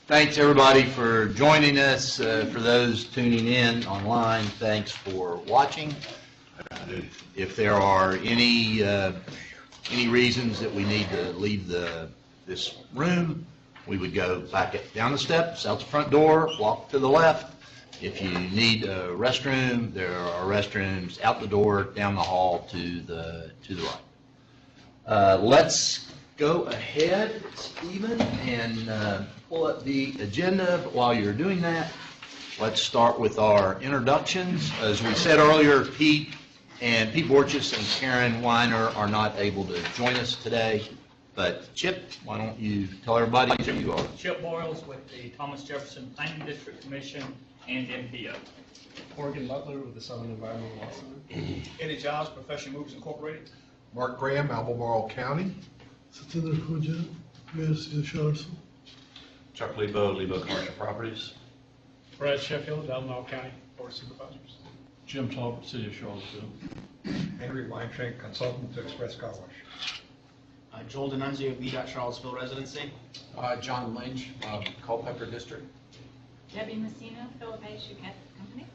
Thanks everybody for joining us. For those tuning in online, thanks for watching. If there are any reasons that we need to leave this room, we would go back down the steps, out the front door, walk to the left. If you need a restroom, there are restrooms out the door, down the hall to the right. Let's go ahead, Stephen, and pull up the agenda. But while you're doing that, let's start with our introductions. As we said earlier, Pete Borges and Karen Weiner are not able to join us today. But Chip, why don't you tell everybody who you are? Chip Boyles with the Thomas Jefferson Planning District Commission and MPO. Morgan Butler with the Southern Environmental Law Center. Eddie Giles, Professional Movers Incorporated. Mark Graham, Albemarle County. Satindra Huja, Mayor Charleston. Chuck Lebo, Lebo Commercial Properties. Brad Sheffield, Albemarle County Board of Supervisors. Jim Talbot, City of Charlottesville. Henry Weintraub, Consultant to Express Car Wash. Joel D'Annunzio, VDOT Charlottesville Residency. John Lynch, Culpeper District. Debbie Messina, Philip A. Shuket Company.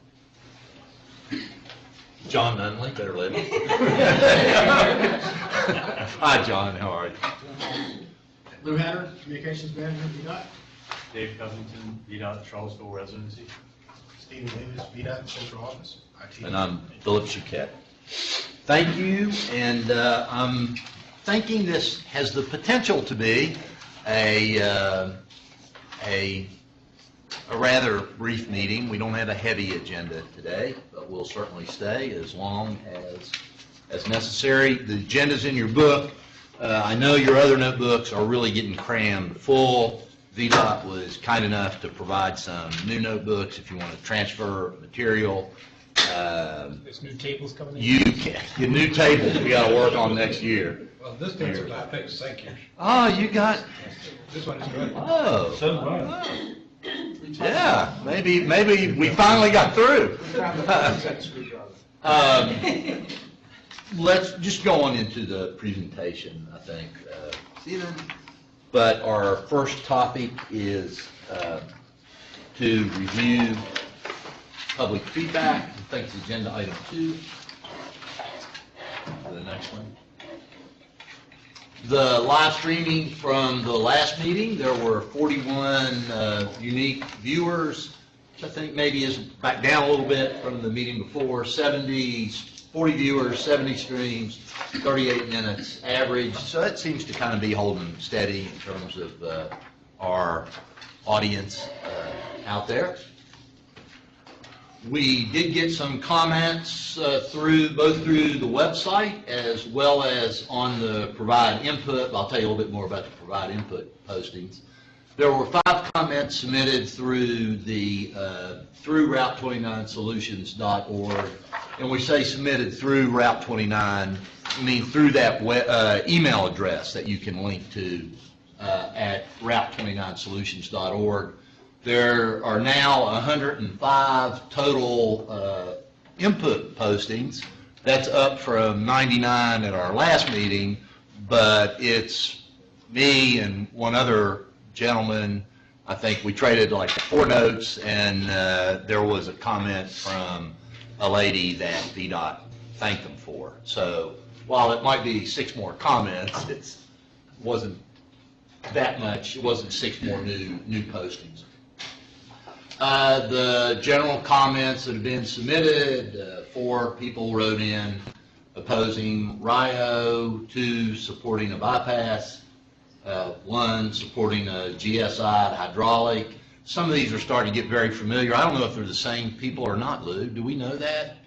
John Nunley, Better Living. Hi, John. How are you? Lou Hatter, Communications Manager, VDOT. Dave Covington, VDOT Charlottesville Residency. Stephen Davis, VDOT Central Office. IT. And I'm Philip Shuket. Thank you, and I'm thinking this has the potential to be a rather brief meeting. We don't have a heavy agenda today, but we'll certainly stay as long as necessary. The agenda's in your book. I know your other notebooks are really getting crammed full. VDOT was kind enough to provide some new notebooks if you want to transfer material. There's new tables coming in. Your new tables we got to work on next year. Well, this one's about fixed, thank you. Oh, you got, This one is good. oh. So do I. Yeah, maybe we finally got through. Let's just go on into the presentation, I think, Stephen. But our first topic is to review public feedback. I think it's agenda item 2. The next one. The live streaming from the last meeting, there were 41 unique viewers, which I think maybe is back down a little bit from the meeting before. 40 viewers, 70 streams, 38 minutes average. So that seems to kind of be holding steady in terms of our audience out there. We did get some comments both through the website as well as on the Provide Input. I'll tell you a little bit more about the Provide Input postings. There were 5 comments submitted through through Route29Solutions.org, and we say submitted through Route 29. I mean through that email address that you can link to at Route29Solutions.org. There are now 105 total input postings. That's up from 99 at our last meeting, but it's me and one other gentleman. I think we traded like 4 notes, and there was a comment from a lady that VDOT thanked them for. So while it might be 6 more comments, it wasn't that much. It wasn't 6 more new postings. The general comments that have been submitted, 4 people wrote in opposing RIO, 2 supporting a bypass, 1 supporting a GSI hydraulic. Some of these are starting to get very familiar. I don't know if they're the same people or not, Lou. Do we know that?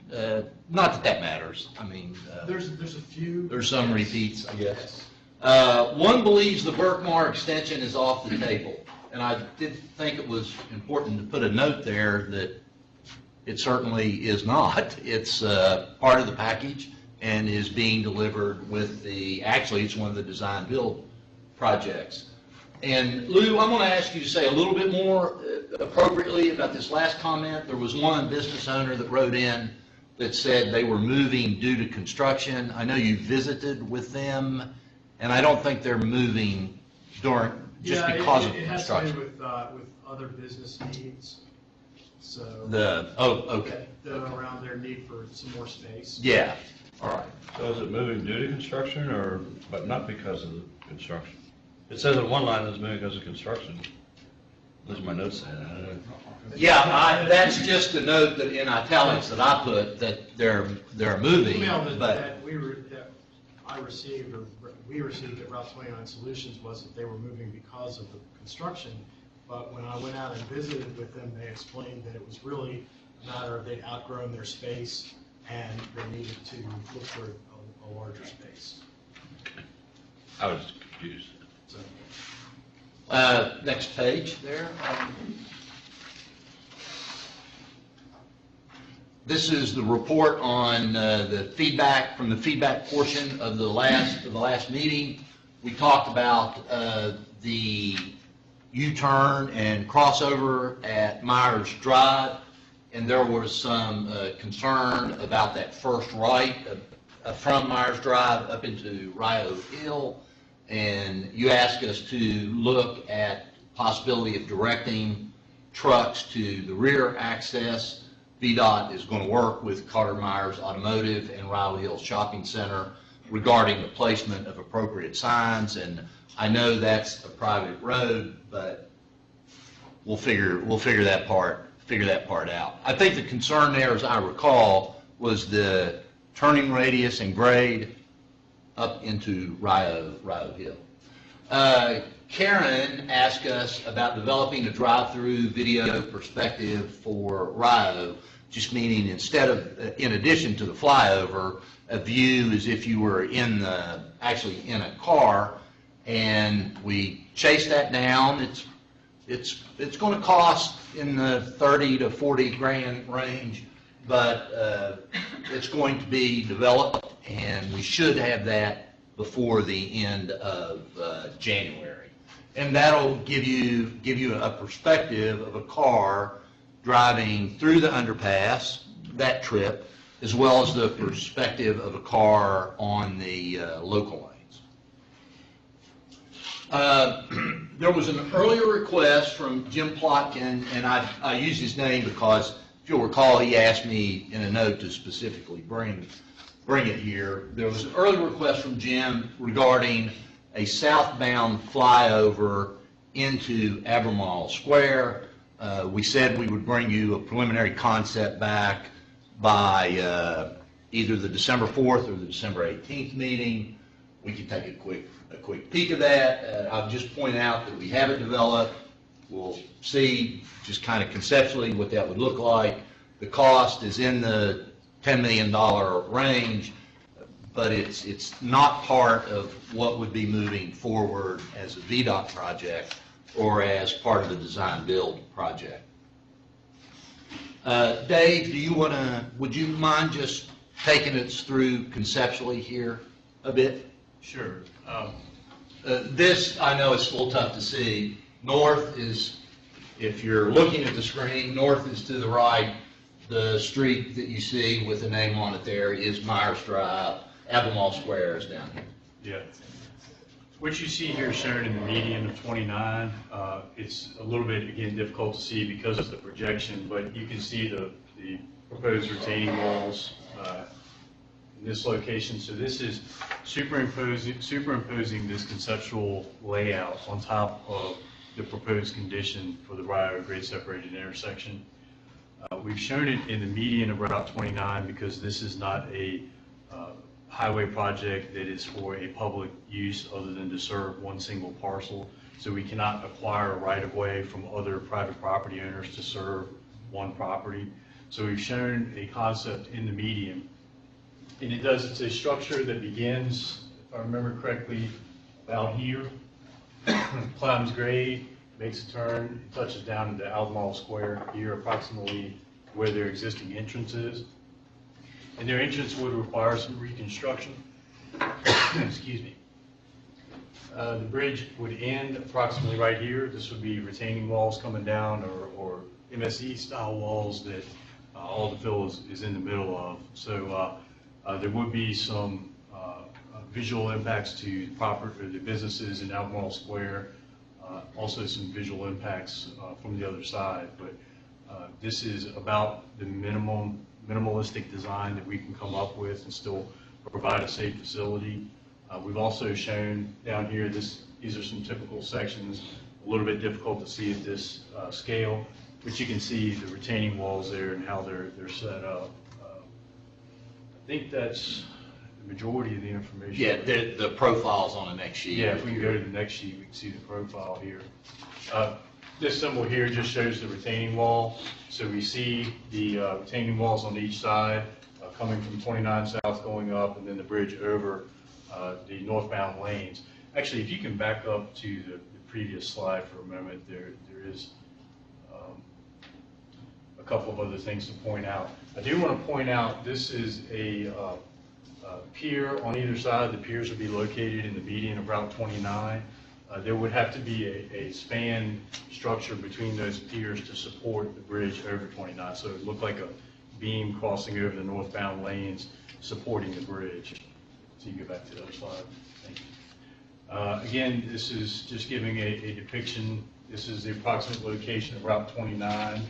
Not that matters. I mean, There's a few. there's some repeats, I guess. 1 believes the Berkmar extension is off the table. And I did think it was important to put a note there that it certainly is not. It's part of the package and is being delivered with actually it's one of the design build projects. And Lou, I'm going to ask you to say a little bit more appropriately about this last comment. There was one business owner that wrote in that said they were moving due to construction. I know you visited with them, and I don't think they're moving just Yeah, because of it has to do construction? with other business needs, so. Okay. Around their need for some more space. Yeah, all right. So is it moving due to construction or, but not because of the construction? It says in one line it's moving because of construction. There's my notes saying that. I don't know. Yeah, that's just a note that in italics that I put, that they're moving, Email that but, that I received, or we received at Route 29 Solutions was that they were moving because of the construction. But when I went out and visited with them, they explained that it was really a matter of they'd outgrown their space and they needed to look for a larger space. I was confused. So, next page there. This is the report on the feedback, from the feedback portion of the last meeting. We talked about the U-turn and crossover at Myers Drive, and there was some concern about that first right from Myers Drive up into Rio Hill, and you asked us to look at possibility of directing trucks to the rear access. VDOT is going to work with Carter Myers Automotive and Riley Hills Shopping Center regarding the placement of appropriate signs, and I know that's a private road, but we'll figure that part out. I think the concern there, as I recall, was the turning radius and grade up into Rio Hill. Karen asked us about developing a drive-through video perspective for Rio, just meaning instead of, in addition to the flyover, a view as if you were actually in a car, and we chased that down. It's going to cost in the 30 to 40 grand range, but it's going to be developed, and we should have that before the end of January. And that'll give you a perspective of a car driving through the underpass, that trip, as well as the perspective of a car on the local lanes. There was an earlier request from Jim Plotkin, and I use his name because, if you'll recall, he asked me in a note to specifically bring it here. There was an earlier request from Jim regarding a southbound flyover into Albemarle Square. We said we would bring you a preliminary concept back by either the December 4th or the December 18th meeting. We can take a quick peek of that. I'll just point out that we have it developed. We'll see just kind of conceptually what that would look like. The cost is in the $10 million range, but it's not part of what would be moving forward as a VDOT project or as part of the design-build project. Dave, would you mind just taking us through conceptually here a bit? Sure. This, I know, is a little tough to see. North is, if you're looking at the screen, north is to the right. The street that you see with the name on it there is Myers Drive. Albemarle Square is down here. Yeah. What you see here shown in the median of 29, it's a little bit, again, difficult to see because of the projection, but you can see the proposed retaining walls in this location. So this is superimposing this conceptual layout on top of the proposed condition for the Rio grade separated intersection. We've shown it in the median of Route 29 because this is not a highway project that is for a public use other than to serve one single parcel. So we cannot acquire a right-of-way from other private property owners to serve one property. So we've shown a concept in the median. And it's a structure that begins, if I remember correctly, about here, climbs grade, makes a turn, touches down into Albemarle Square here, approximately where their existing entrance is. And their entrance would require some reconstruction. Excuse me. The bridge would end approximately right here. This would be retaining walls coming down or MSE style walls that all the fill is in the middle of. So there would be some visual impacts to the businesses in Albemarle Square. also some visual impacts from the other side. But this is about the minimalistic design that we can come up with and still provide a safe facility. We've also shown down here, these are some typical sections, a little bit difficult to see at this scale, but you can see the retaining walls there and how they're set up. I think that's the majority of the information. Yeah, the profile's on the next sheet. Yeah, if we can go to the next sheet, we can see the profile here. This symbol here just shows the retaining wall. So we see the retaining walls on each side coming from 29 South going up, and then the bridge over the northbound lanes. Actually, if you can back up to the previous slide for a moment, there is a couple of other things to point out. I do want to point out this is a pier on either side. The piers would be located in the median of Route 29. There would have to be a span structure between those piers to support the bridge over 29. So it would look like a beam crossing over the northbound lanes supporting the bridge. So you go back to the other slide. Thank you. Again, this is just giving a depiction. This is the approximate location of Route 29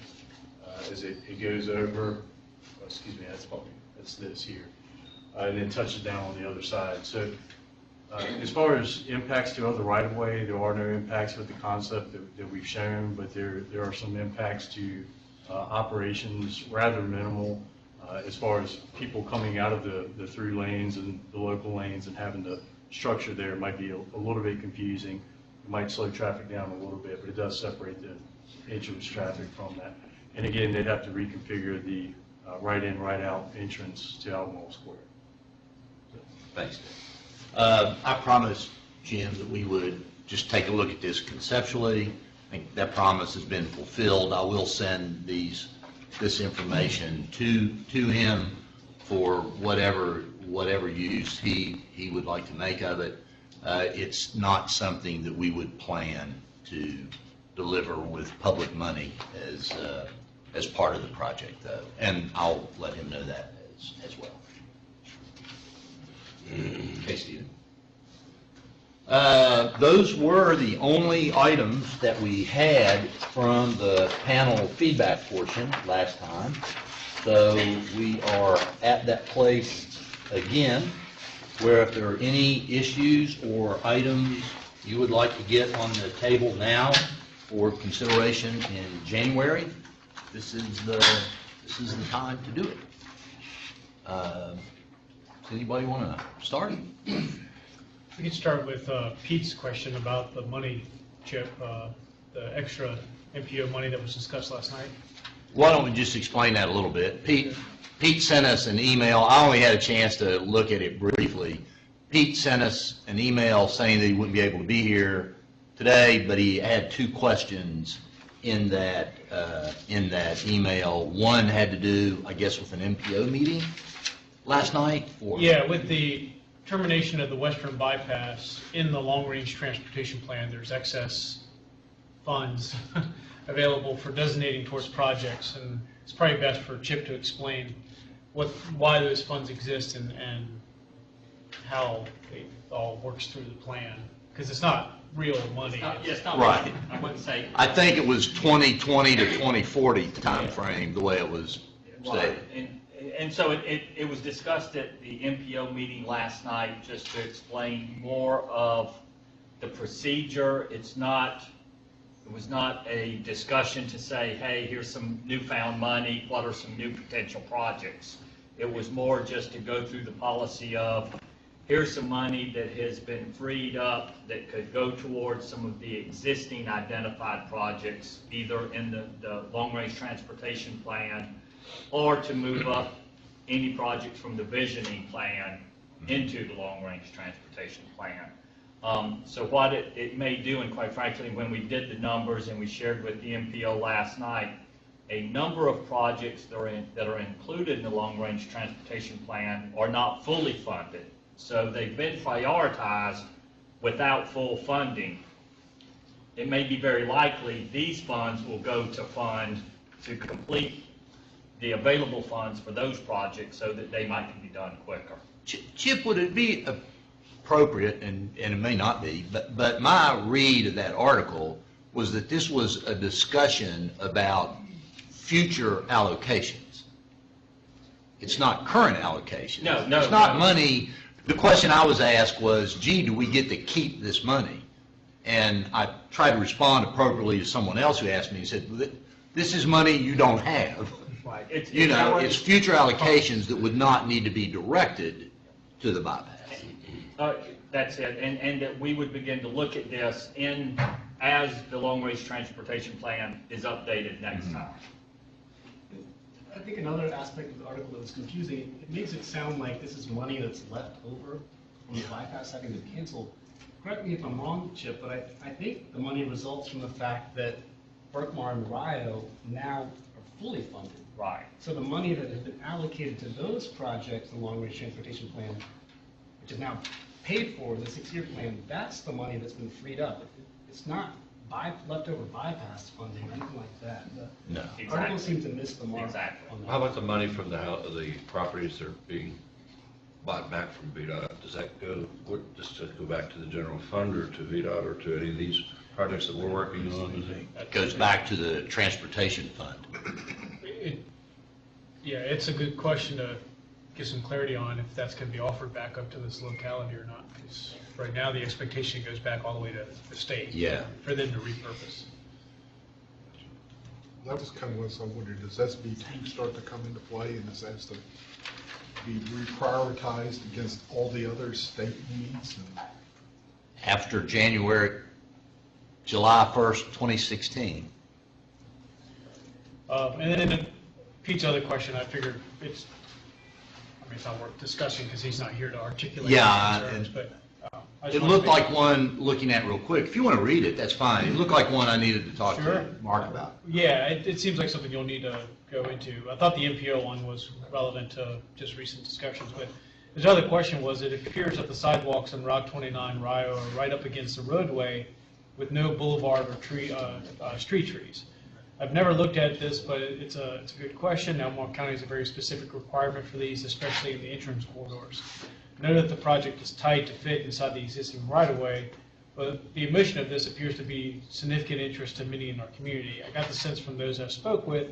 as it goes over. Oh, excuse me, that's this here. And then touches down on the other side. So as far as impacts to other right-of-way, there are no impacts with the concept that we've shown, but there are some impacts to operations, rather minimal, as far as people coming out of the through lanes and the local lanes and having the structure there might be a little bit confusing. It might slow traffic down a little bit, but it does separate the entrance traffic from that. And again, they'd have to reconfigure the right-in, right-out entrance to Albemarle Square. Thanks, Dave. I promised Jim that we would just take a look at this conceptually. I think that promise has been fulfilled. I will send this information to him for whatever use he would like to make of it. It's not something that we would plan to deliver with public money as part of the project, though, and I'll let him know that as well. Okay, Stephen. Those were the only items that we had from the panel feedback portion last time. So we are at that place again where if there are any issues or items you would like to get on the table now for consideration in January, this is the time to do it. Does anybody want to start? We can start with Pete's question about the money, Chip, the extra MPO money that was discussed last night. Why don't we just explain that a little bit? Pete sent us an email. I only had a chance to look at it briefly. Pete sent us an email saying that he wouldn't be able to be here today, but he had two questions in that email. One had to do, I guess, with an MPO meeting last night. Yeah, with the termination of the western bypass in the long-range transportation plan, there's excess funds available for designating towards projects, and it's probably best for Chip to explain why those funds exist and how it all works through the plan, because it's not real money. It's not right. I wouldn't say. I think it was 2020 to 2040 time frame, the way it was stated. Right. And so it was discussed at the MPO meeting last night, just to explain more of the procedure. It was not a discussion to say, hey, here's some newfound money, what are some new potential projects? It was more just to go through the policy of, here's some money that has been freed up that could go towards some of the existing identified projects, either in the long-range transportation plan or to move up any projects from the visioning plan into the long-range transportation plan. So what it may do, and quite frankly, when we did the numbers and we shared with the MPO last night, a number of projects that are included in the long-range transportation plan are not fully funded. So they've been prioritized without full funding. It may be very likely these funds will go to complete the available funds for those projects so that they might be done quicker. Chip, would it be appropriate, and it may not be, but my read of that article was that this was a discussion about future allocations. It's not current allocations. No. It's not money. The question I was asked was, gee, do we get to keep this money? And I tried to respond appropriately to someone else who asked me, he said, this is money you don't have. Right. It's future allocations that would not need to be directed to the bypass. That's it, and that we would begin to look at this as the long-range transportation plan is updated next time. I think another aspect of the article that was confusing, it makes it sound like this is money that's left over from the bypass having been canceled. Correct me if I'm wrong, Chip, but I think the money results from the fact that Berkmar and Rio now are fully funded. Right. So the money that has been allocated to those projects, the long-range transportation plan, which is now paid for in the 6-year plan, that's the money that's been freed up. It's not leftover bypass funding or anything like that. No. The article seems to miss the mark on that. How about the money from the properties that are being bought back from VDOT? Does that go, just to go back to the general fund or to VDOT or to any of these projects that we're working on? It goes back to the transportation fund. Yeah, it's a good question to get some clarity on if that's going to be offered back up to this locality or not. Because right now, the expectation goes back all the way to the state. Yeah. For them to repurpose. That was kind of what I wondered, does SB2 start to come into play, and does that have to be reprioritized against all the other state needs? After July 1st, 2016. And then Pete's other question, I figured it's not worth discussing because he's not here to articulate his concerns, but I just It wanted looked to make- like one, looking at it real quick, if you want to read it, that's fine. It looked like one I needed to talk to Mark about. Yeah, it seems like something you'll need to go into. I thought the MPO one was relevant to just recent discussions, but his other question was, it appears that the sidewalks on Route 29 Rio are right up against the roadway with no boulevard or street trees. I've never looked at this, but it's a good question. Albemarle County has a very specific requirement for these, especially in the entrance corridors. I know that the project is tight to fit inside the existing right-of-way, but the omission of this appears to be significant interest to many in our community. I got the sense from those I spoke with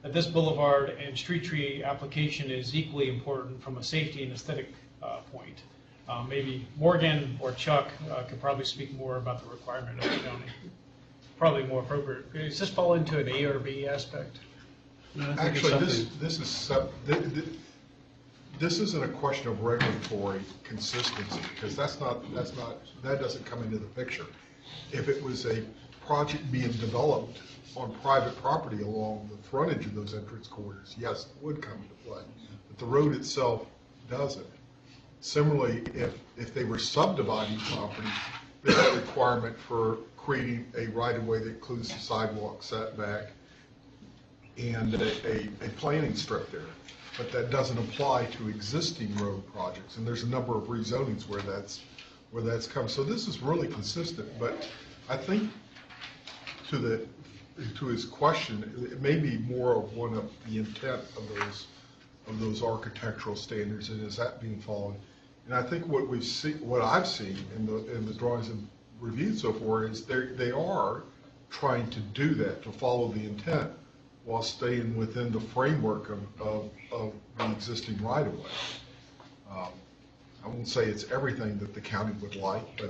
that this boulevard and street tree application is equally important from a safety and aesthetic point. Maybe Morgan or Chuck could probably speak more about the requirement of the county. Probably more appropriate. Does this fall into an A or B aspect? Actually, this isn't a question of regulatory consistency, because that doesn't come into the picture. If it was a project being developed on private property along the frontage of those entrance corridors, yes, it would come into play. But the road itself doesn't. Similarly, if they were subdividing property, there's a requirement for creating a right-of-way that includes the sidewalk setback and a planning strip there. But that doesn't apply to existing road projects, and there's a number of rezonings where that's come. So this is really consistent, but I think to his question, it may be more of one of the intent of those architectural standards, and is that being followed? And I think what I've seen in the drawings and reviewed so far is they are trying to do that, to follow the intent while staying within the framework of the existing right-of-way. I won't say it's everything that the county would like,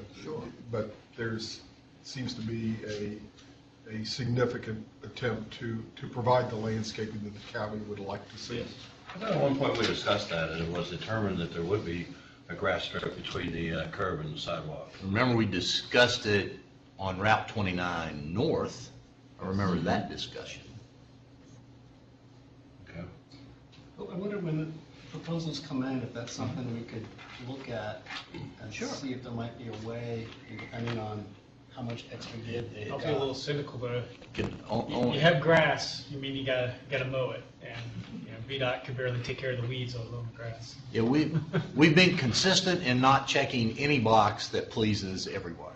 but there's seems to be a significant attempt to provide the landscaping that the county would like to see. I thought at one point we discussed that, and it was determined that there would be a grass strip between the curb and the sidewalk. Remember, we discussed it on Route 29 North. I remember that discussion. Okay. I wonder when the proposals come in, if that's something we could look at and see if there might be a way, depending on how much extra give they've I'll got. be a little cynical, but Only- you have grass, you mean you gotta mow it, and VDOT could barely take care of the weeds on the grass. Yeah, we've been consistent in not checking any box that pleases everyone.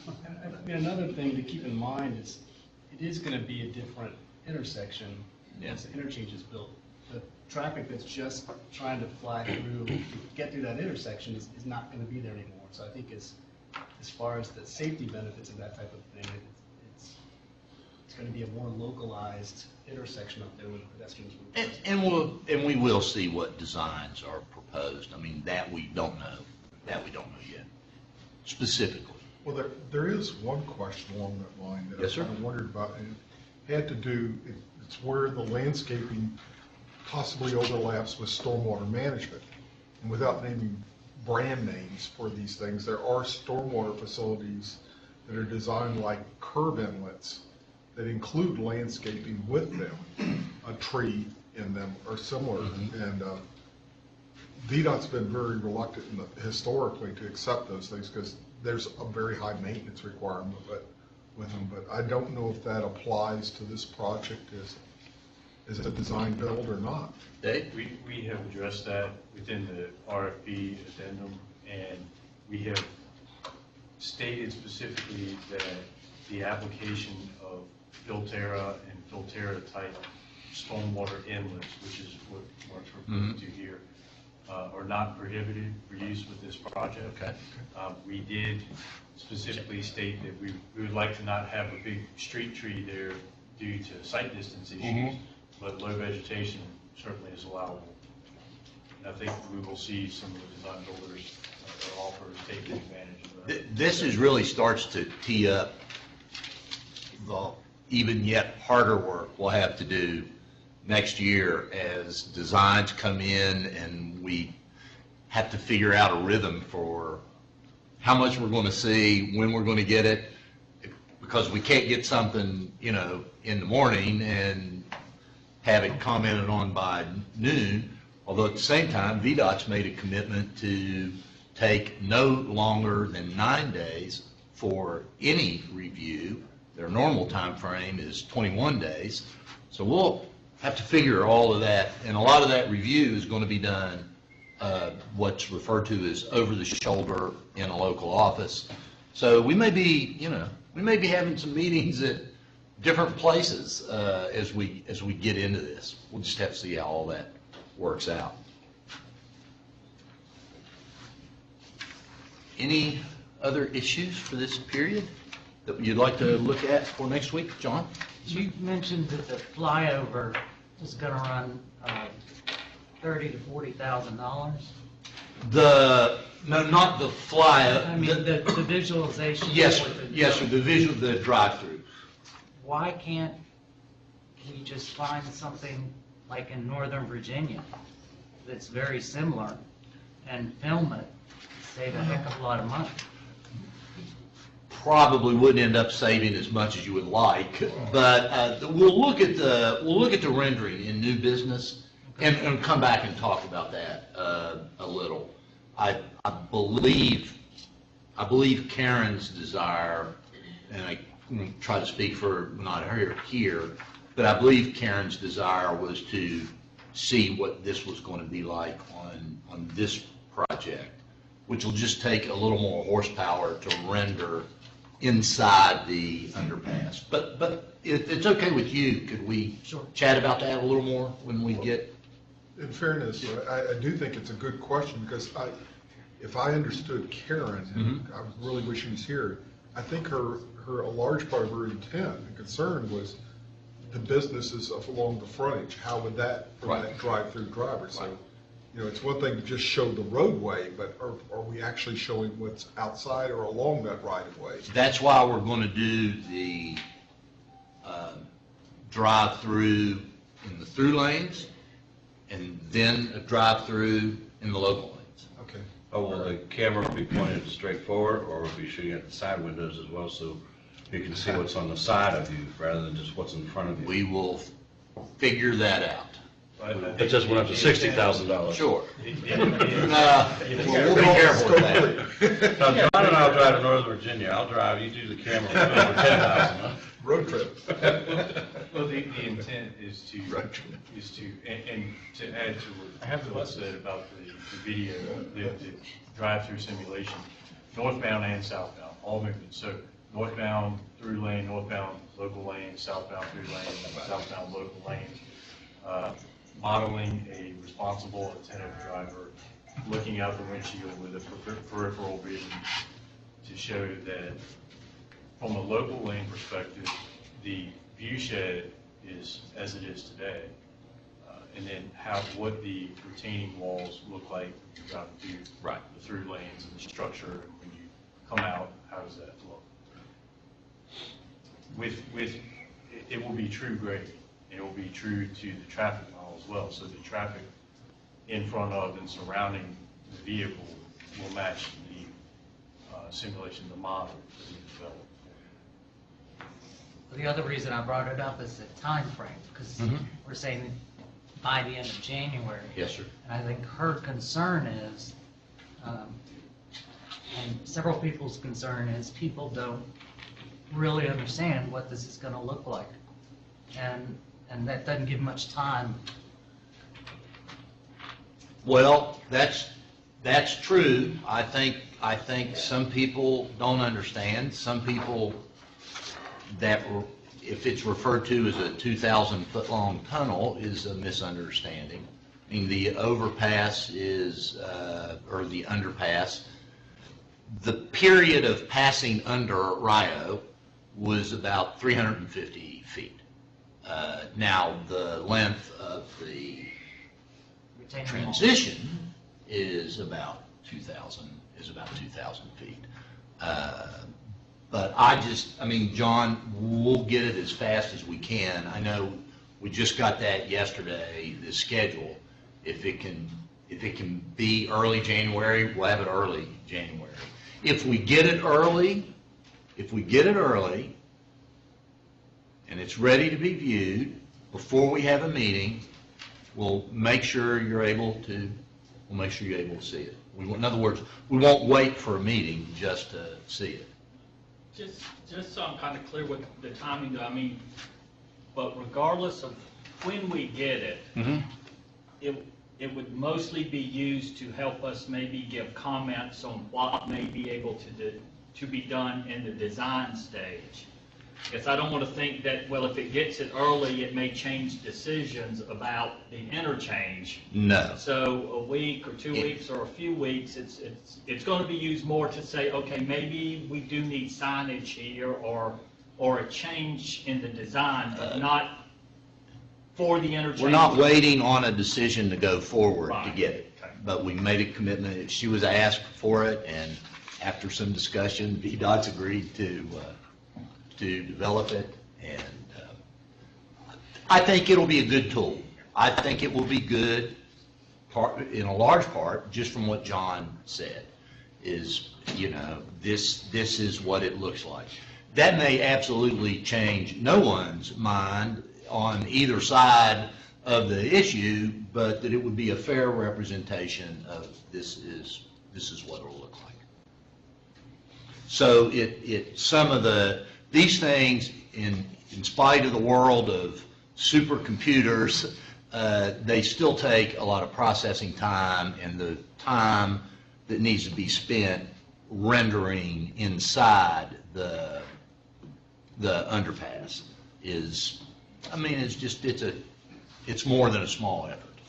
I mean, another thing to keep in mind is it is going to be a different intersection once the interchange is built. The traffic that's just trying to fly through, to get through that intersection is not going to be there anymore. So I think as far as the safety benefits of that type of thing, it's going to be a more localized intersection up there with pedestrians. And we will see what designs are proposed. I mean, that we don't know. That we don't know yet, specifically. Well, there is one question along that line that Yes, sir. I kind of wondered about, and it had to do, it's where the landscaping possibly overlaps with stormwater management. And without naming brand names for these things, there are stormwater facilities that are designed like curb inlets that include landscaping with them, a tree in them or similar. And VDOT's been very reluctant historically to accept those things because there's a very high maintenance requirement with them. But I don't know if that applies to this project as a design build or not. Dave? We have addressed that within the RFP addendum, and we have stated specifically that the application of Filterra and Filterra type stormwater inlets, which is what Mark's referring to here, are not prohibited for use with this project. Okay. We did specifically state that we would like to not have a big street tree there due to sight distance issues, but low vegetation certainly is allowable. And I think we will see some of the design builders or offers taking advantage of that. This is really starts to tee up the even yet harder work we'll have to do next year as designs come in and we have to figure out a rhythm for how much we're going to see, when we're going to get it, because we can't get something, in the morning and have it commented on by noon, although at the same time, VDOT's made a commitment to take no longer than 9 days for any review. Their normal time frame is 21 days. So we'll have to figure all of that, and a lot of that review is going to be done what's referred to as over the shoulder in a local office. So we may be, having some meetings at different places as we get into this. We'll just have to see how all that works out. Any other issues for this period that you'd like to look at for next week, John? You mentioned that the flyover is going to run $30,000 to $40,000. No, not the flyover. I mean, the visualization. Yes, sir, the drive-through. Why can't we just find something like in Northern Virginia that's very similar and film it, save a heck of a lot of money? Probably wouldn't end up saving as much as you would like, but we'll look at the rendering in new business and come back and talk about that a little. I believe Karen's desire, and I try to speak for not her here, but I believe Karen's desire was to see what this was going to be like on this project, which will just take a little more horsepower to render inside the underpass. But if it's okay with you, could we chat about that a little more when we get? In fairness, I do think it's a good question because if I understood Karen, and I really wish she was here, I think a large part of her intent and concern was the businesses along the frontage. How would that, for that drive-through driver? So, it's one thing to just show the roadway, but are we actually showing what's outside or along that right-of-way? That's why we're going to do the drive-through in the through lanes and then a drive-through in the local lanes. Okay. Oh, will the camera be pointed straight forward, or will it be shooting at the side windows as well, so you can see what's on the side of you rather than just what's in front of you? We will figure that out. It just went up to $60,000. Sure. We'll be careful with that. Now, John and I'll drive to Northern Virginia. I'll drive, you do the camera for over 10,000, huh? Road trip. Well, the intent is to, and to add to what Phil said about the video, the drive-through simulation, northbound and southbound, all movements. So northbound through lane, northbound local lane, southbound through lane, southbound local lane. Modeling a responsible, attentive driver looking out the windshield with a peripheral vision to show that from a local lane perspective, the view shed is as it is today. And then what the retaining walls look like when you drive through the through lanes and the structure, and when you come out, how does that look? It will be true grade, and it will be true to the traffic model as well. So the traffic in front of and surrounding the vehicle will match the simulation, the model that we developed. The other reason I brought it up is the time frame, because we're saying by the end of January. Yes, sir. And I think her concern is, and several people's concern is, people don't really understand what this is going to look like. And that doesn't give much time. Well, that's true. I think some people don't understand. Some people if it's referred to as a 2,000-foot-long tunnel, is a misunderstanding. I mean, the overpass is, or the underpass, the period of passing under Rio was about 350 feet. Now, the length of the transition is about 2,000 feet. But I mean, John, we'll get it as fast as we can. I know we just got that yesterday, the schedule. If it can be early January, we'll have it early January. If we get it early, and it's ready to be viewed before we have a meeting, we'll make sure you're able to see it. In other words, we won't wait for a meeting just to see it. Just so I'm kind of clear with the timing, I mean, but regardless of when we get it, it would mostly be used to help us maybe give comments on what may be able to be done in the design stage. Because I don't want to think that, well, if it gets it early, it may change decisions about the interchange. No. So a week or 2 weeks or a few weeks, it's going to be used more to say, okay, maybe we do need signage here or a change in the design, but not for the interchange. We're not waiting on a decision to go forward to get it. Okay. But we made a commitment. She was asked for it, and after some discussion, VDOT's agreed to develop it, and I think it'll be a good tool. I think it will be good, in a large part, just from what John said, is, this is what it looks like. That may absolutely change no one's mind on either side of the issue, but that it would be a fair representation of this is what it'll look like. So these things, in spite of the world of supercomputers, they still take a lot of processing time, and the time that needs to be spent rendering inside the underpass is, it's more than a small effort.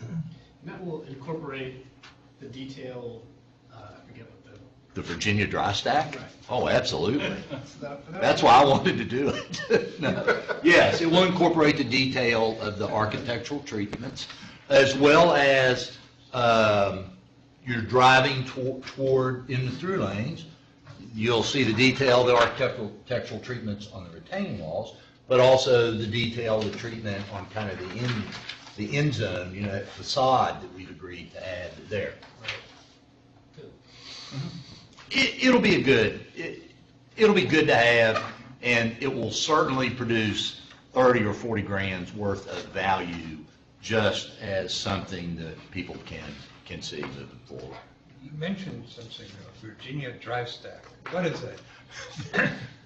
And that will incorporate the detail, I forget what the Virginia dry stack? Right. Oh, absolutely. that That's why I wanted to do it. No. Yes, it will incorporate the detail of the architectural treatments, as well as you're driving toward in the through lanes. You'll see the detail of the architectural treatments on the retaining walls, but also the detail of the treatment on kind of the end zone, that facade that we've agreed to add there. It'll be good to have, and it will certainly produce 30 or 40 grand's worth of value, just as something that people can see moving forward. You mentioned something, Virginia dry stack. What is that?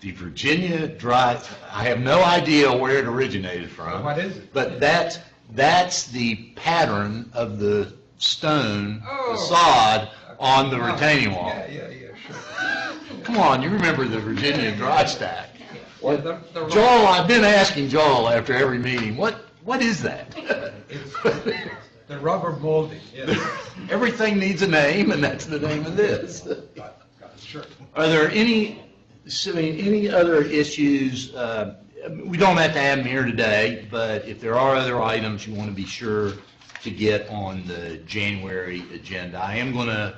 The Virginia dry, I have no idea where it originated from. What is it? But that's the pattern of the stone facade on the retaining wall. Yeah, sure. Come on, you remember the Virginia dry stack. Well, Joel, I've been asking Joel after every meeting, what is that? The rubber molding, yes. Everything needs a name, and that's the name of this. Got it, sure. Are there any other issues? We don't have to have them here today, but if there are other items you want to be sure to get on the January agenda, I am going to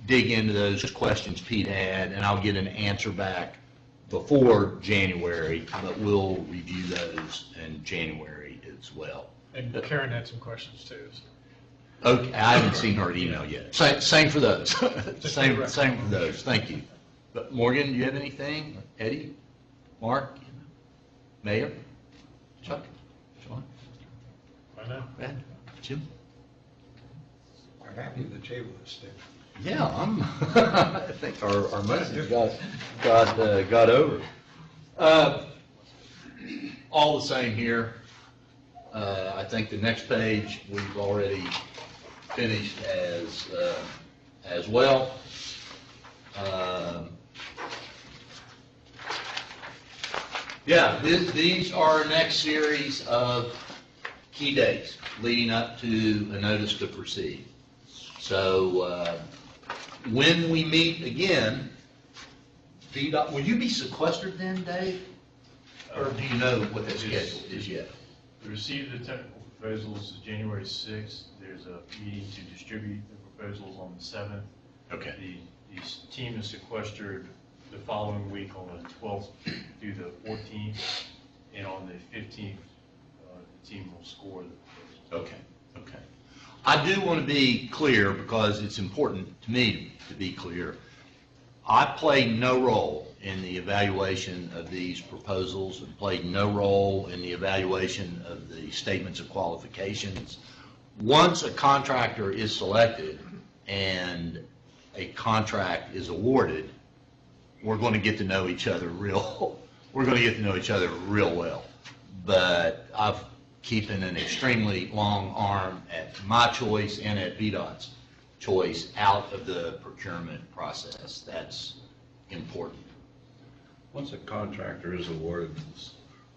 dig into those questions Pete had, and I'll get an answer back before January, but we'll review those in January as well. And Karen had some questions too. So. Okay, I haven't seen her email yet. Same for those. Same for those. Thank you. But Morgan, do you have anything? Eddie? Mark? Mayor? Chuck? Sean? Why not? Brad? Jim? I'm happy the table is still. Yeah, I think our message got over. All the same here. I think the next page we've already finished as well. Yeah, these are our next series of key dates leading up to a notice to proceed. So when we meet again, will you be sequestered then, Dave? Or do you know what the schedule is yet? We received the technical proposals January 6th. There's a meeting to distribute the proposals on the 7th. Okay. The team is sequestered the following week on the 12th through the 14th, and on the 15th, the team will score the proposals. Okay. I do want to be clear, because it's important to me to be clear. I played no role in the evaluation of these proposals and played no role in the evaluation of the statements of qualifications. Once a contractor is selected and a contract is awarded, we're going to get to know each other real well. But I've keeping an extremely long arm at my choice and at VDOT's choice out of the procurement process. That's important. Once a contractor is awarded,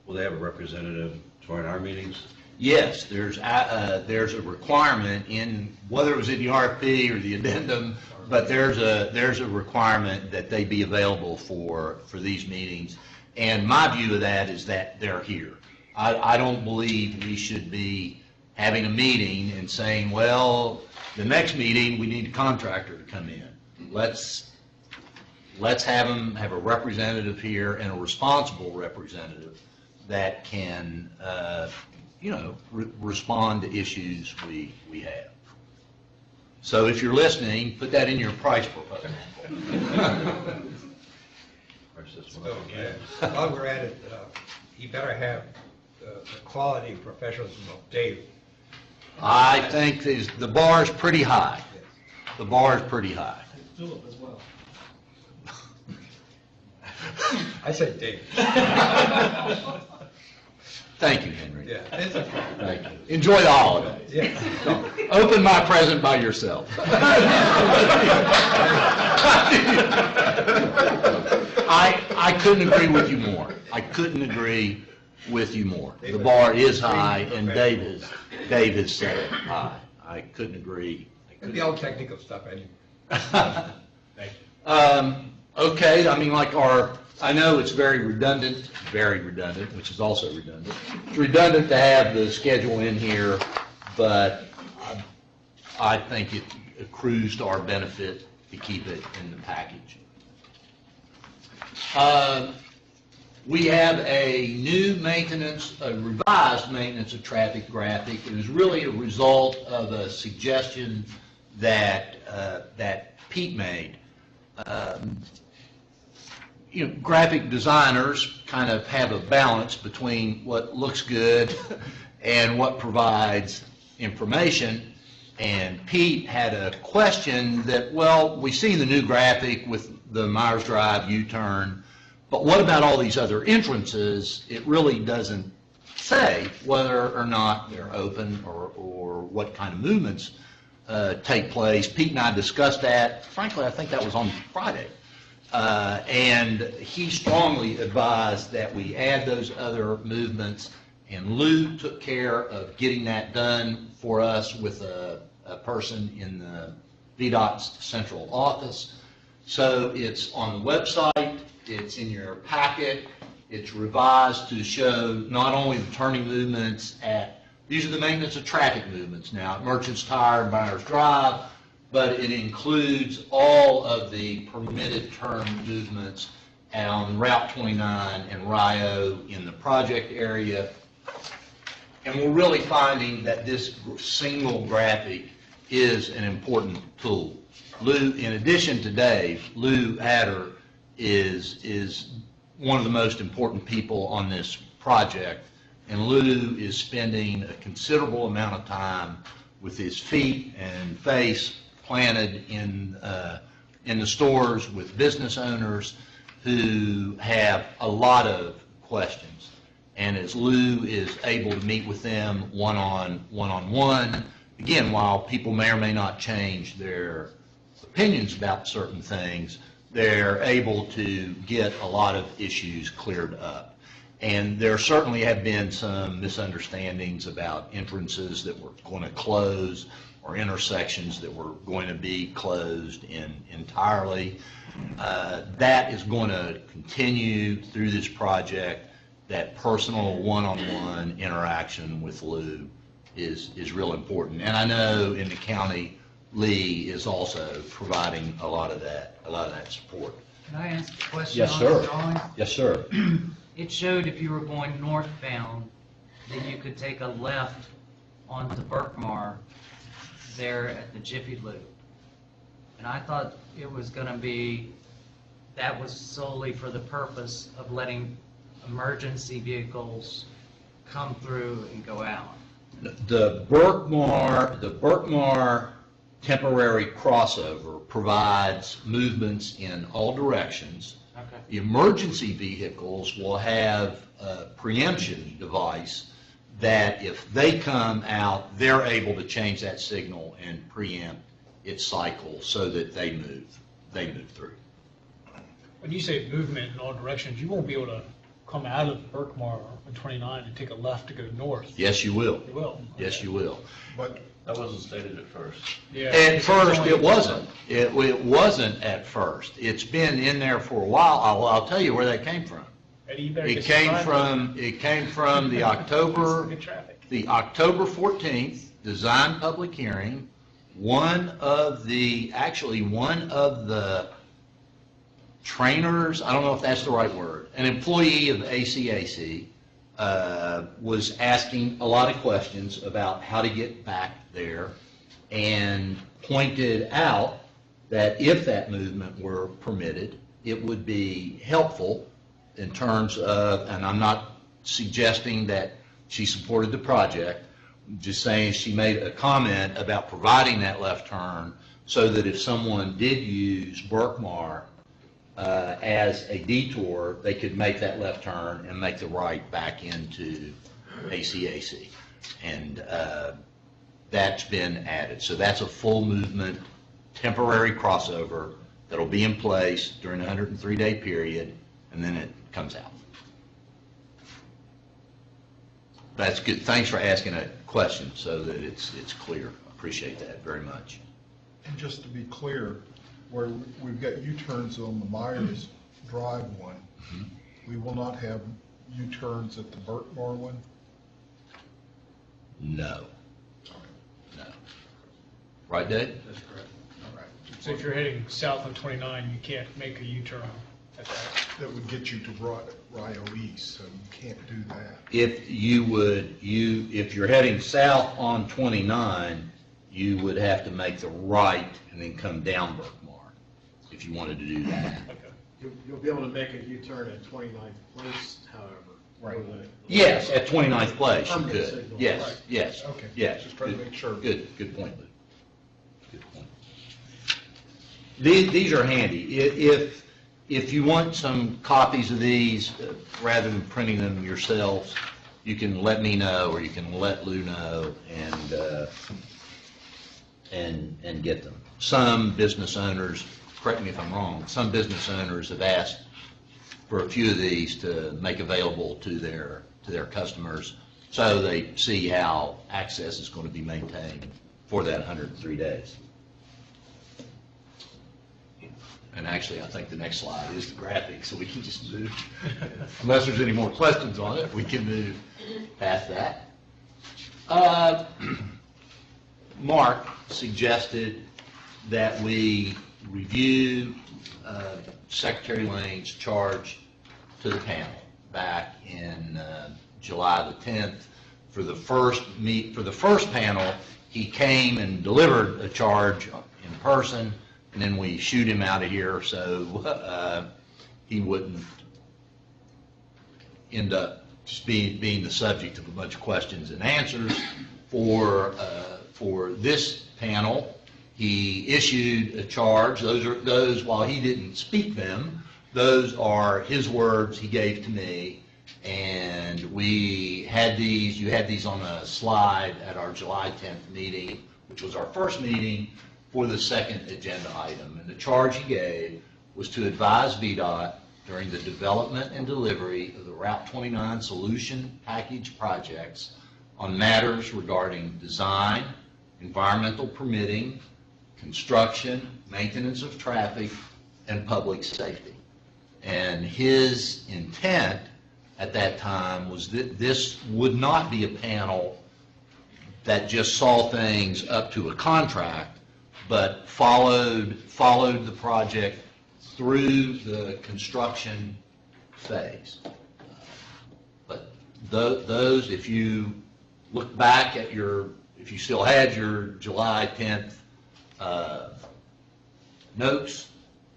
will they have a representative join our meetings? Yes, there's a requirement in, whether it was in the RFP or the addendum, but there's a requirement that they be available for these meetings. And my view of that is that they're here. I don't believe we should be having a meeting and saying, well, the next meeting, we need a contractor to come in. Let's have them have a representative here, and a responsible representative that can, respond to issues we have. So if you're listening, put that in your price proposal. While we're at it, you better have the quality and professionalism of Dave. I think the bar is pretty high. The bar is pretty high. Philip as well. I said Dave. Thank you, Henry. Yeah, it's okay. Thank you. Enjoy the holidays. Yeah. Open my present by yourself. I couldn't agree with you more. The bar is high, and Dave has said it high. I couldn't agree. And the old technical stuff anyway. Thank you. Okay, I know it's very redundant, which is also redundant. It's redundant to have the schedule in here, but I think it accrues to our benefit to keep it in the package. We have a revised maintenance of traffic graphic. It was really a result of a suggestion that Pete made. Graphic designers kind of have a balance between what looks good and what provides information. And Pete had a question that, well, we see the new graphic with the Myers Drive U-turn, but what about all these other entrances? It really doesn't say whether or not they're open or what kind of movements take place. Pete and I discussed that. Frankly, I think that was on Friday. And he strongly advised that we add those other movements And Lou took care of getting that done for us with a person in the VDOT's central office. So it's on the website, it's in your packet, it's revised to show not only the turning movements these are the maintenance of traffic movements now at Merchants Tire and Byers Drive, but it includes all of the permitted turn movements on Route 29 and Rio in the project area. And we're really finding that this single graphic is an important tool. Lou, in addition to Dave, Lou Adder is one of the most important people on this project, and Lou is spending a considerable amount of time with his feet and face planted in the stores with business owners who have a lot of questions. And as Lou is able to meet with them one-on-one, again, while people may or may not change their opinions about certain things, they're able to get a lot of issues cleared up. And there certainly have been some misunderstandings about entrances that were going to close or intersections that were going to be closed entirely. That is going to continue through this project. That personal one-on-one interaction with Lou is real important. And I know in the county, Lee is also providing a lot of that support. Can I ask a question Yes, on sir. the drawing? Yes, sir. It showed if you were going northbound, then you could take a left onto Berkmar there at the Jiffy Lube. And I thought it was going to be, that was solely for the purpose of letting emergency vehicles come through and go out. The Berkmar temporary crossover provides movements in all directions. Okay. The emergency vehicles will have a preemption device that if they come out, they're able to change that signal and preempt its cycle so that they move through. When you say movement in all directions, you won't be able to come out of Berkmar on 29 and take a left to go north. Yes, you will. You will. Yes, you will. But That wasn't stated at first. Yeah. At first, it wasn't. It wasn't at first. It's been in there for a while. I'll tell you where that came from. Eddie, you better It get came some from the October good traffic. 14th design public hearing. One of the trainers, I don't know if that's the right word, an employee of ACAC was asking a lot of questions about how to get back there and pointed out that if that movement were permitted, it would be helpful in terms of, and I'm not suggesting that she supported the project, I'm just saying she made a comment about providing that left turn so that if someone did use Berkmar as a detour, they could make that left turn and make the right back into ACAC. And that's been added. So that's a full movement, temporary crossover that'll be in place during a 103-day period, and then it comes out. That's good. Thanks for asking a question so that it's clear. Appreciate that very much. And just to be clear, where we've got U-turns on the Myers Drive one, we will not have U-turns at the Berkmar one? No. No. Right, Dave? That's correct. All right. So if you're heading south on 29, you can't make a U-turn at that. That would get you to Rio East, so you can't do that. If you're heading south on 29, you would have to make the right and then come down Berkmar if you wanted to do that. You'll be able to make a U-turn at 29th Place, however. Right. Yes, at 29th place, you Permanent could. signal. Yes, Right. yes, Okay. yes. Just trying to Good- make sure. Good point, Lou. Good point. These are handy. If you want some copies of these, rather than printing them yourselves, you can let me know, or you can let Lou know, and get them. Some business owners, correct me if I'm wrong, some business owners have asked for a few of these to make available to their customers so they see how access is going to be maintained for that 103 days. And actually, I think the next slide is the graphic, so we can just move. Unless there's any more questions on it, we can move past that. Mark suggested that we review Secretary Lane's charge to the panel back in July the 10th. For the first panel, he came and delivered a charge in person, and then we shoot him out of here so he wouldn't end up just being the subject of a bunch of questions and answers. For this panel, he issued a charge. Those while he didn't speak them, those are his words he gave to me, and we had these. You had these on a slide at our July 10th meeting, which was our first meeting for the second agenda item. And the charge he gave was to advise VDOT during the development and delivery of the Route 29 solution package projects on matters regarding design, environmental permitting, construction, maintenance of traffic, and public safety. And his intent at that time was that this would not be a panel that just saw things up to a contract, but followed the project through the construction phase. But those, if you look back at if you still had your July 10th notes,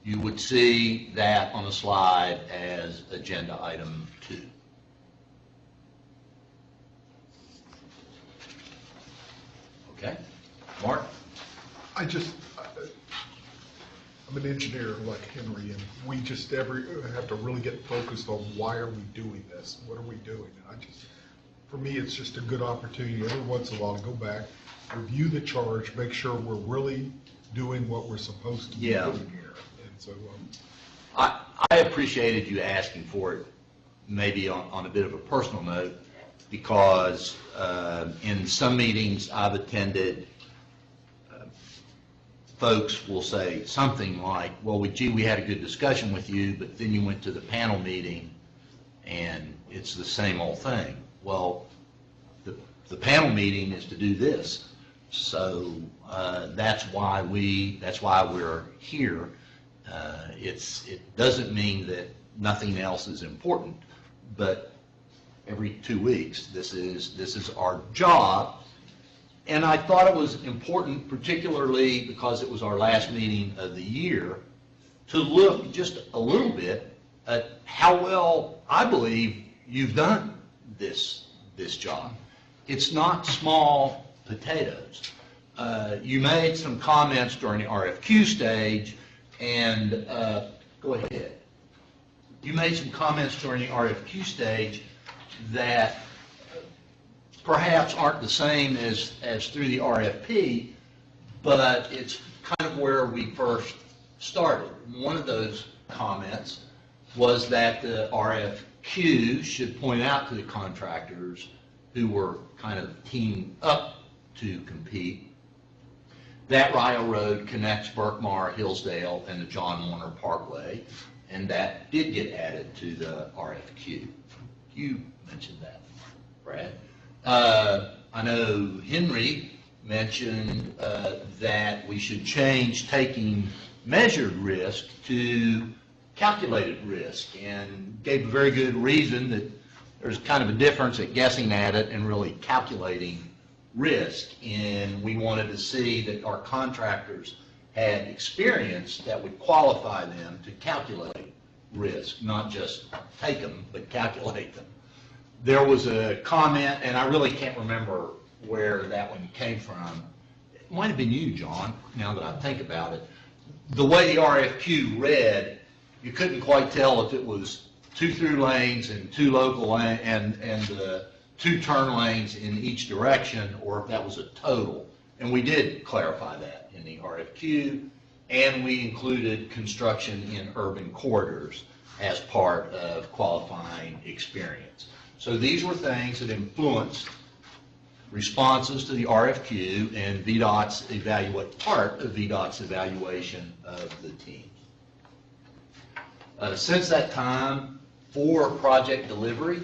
you would see that on the slide as agenda item 2. Okay, Mark? I'm an engineer like Henry, and we just have to really get focused on why are we doing this? What are we doing? And for me, it's just a good opportunity every once in a while to go back, review the charge, make sure we're really doing what we're supposed to be doing here. And so, I appreciated you asking for it, maybe on a bit of a personal note, because in some meetings I've attended, folks will say something like, well, we had a good discussion with you, but then you went to the panel meeting and it's the same old thing. Well, the panel meeting is to do this. So that's why we're here. It doesn't mean that nothing else is important, but every 2 weeks, this is our job. And I thought it was important, particularly because it was our last meeting of the year, to look just a little bit at how well I believe you've done this job. It's not small potatoes. You made some comments during the RFQ stage, and go ahead. You made some comments during the RFQ stage that perhaps aren't the same as through the RFP, but it's kind of where we first started. One of those comments was that the RFQ should point out to the contractors who were kind of teamed up to compete that Rio Road connects Berkmar, Hillsdale, and the John Warner Parkway, and that did get added to the RFQ. You mentioned that, Brad. I know Henry mentioned that we should change taking measured risk to calculated risk, and gave a very good reason that there's kind of a difference at guessing at it and really calculating risk. And we wanted to see that our contractors had experience that would qualify them to calculate risk, not just take them, but calculate them. There was a comment, and I really can't remember where that one came from. It might have been you, John, now that I think about it. The way the RFQ read, you couldn't quite tell if it was 2 through lanes and 2 local lanes and 2 turn lanes in each direction, or if that was a total. And we did clarify that in the RFQ, and we included construction in urban corridors as part of qualifying experience. So these were things that influenced responses to the RFQ and part of VDOT's evaluation of the team. Since that time, for project delivery,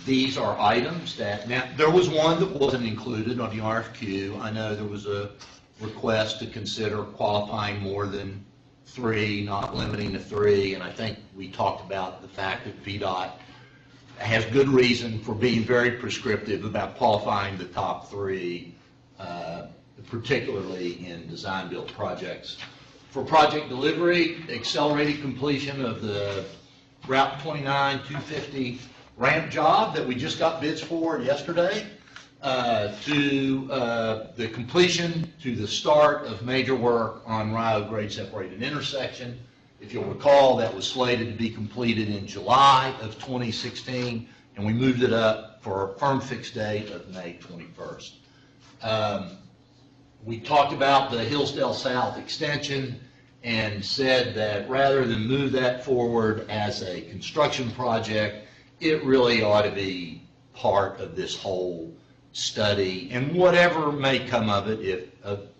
these are items that, now, there was one that wasn't included on the RFQ. I know there was a request to consider qualifying more than 3, not limiting to 3, and I think we talked about the fact that VDOT has good reason for being very prescriptive about qualifying the top 3, particularly in design-build projects. For project delivery, accelerated completion of the Route 29 250 ramp job that we just got bids for yesterday, to the completion to the start of major work on Rio grade separated intersection. If you'll recall, that was slated to be completed in July of 2016, and we moved it up for a firm fixed date of May 21st. We talked about the Hillsdale South extension and said that rather than move that forward as a construction project, it really ought to be part of this whole study, and whatever may come of it,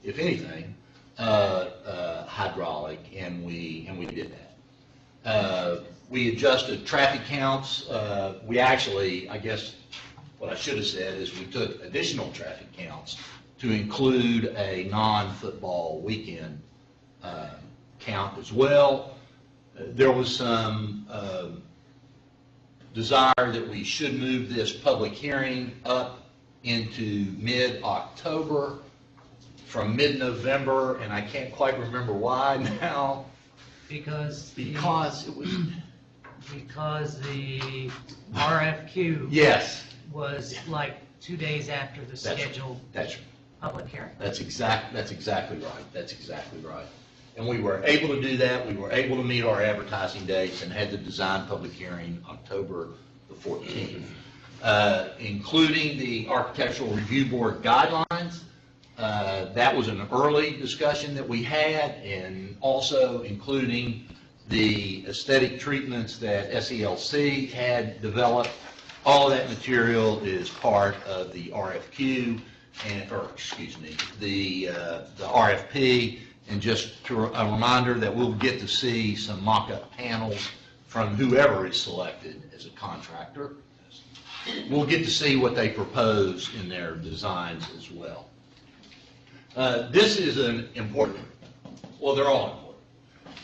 if anything, hydraulic, and we did that. We adjusted traffic counts. We actually, I guess what I should have said is we took additional traffic counts to include a non-football weekend count as well. There was some desire that we should move this public hearing up into mid-October from mid-November, and I can't quite remember why now. Because it was... Because the RFQ. Yes. Was like 2 days after the scheduled public hearing. That's exactly right. That's exactly right. And we were able to do that. We were able to meet our advertising dates and had the design public hearing October the 14th. Including the Architectural Review Board guidelines. That was an early discussion that we had, and also including the aesthetic treatments that SELC had developed. All of that material is part of the RFQ, the RFP, and just a reminder that we'll get to see some mock-up panels from whoever is selected as a contractor. We'll get to see what they propose in their designs as well. This is an important, well, they're all important,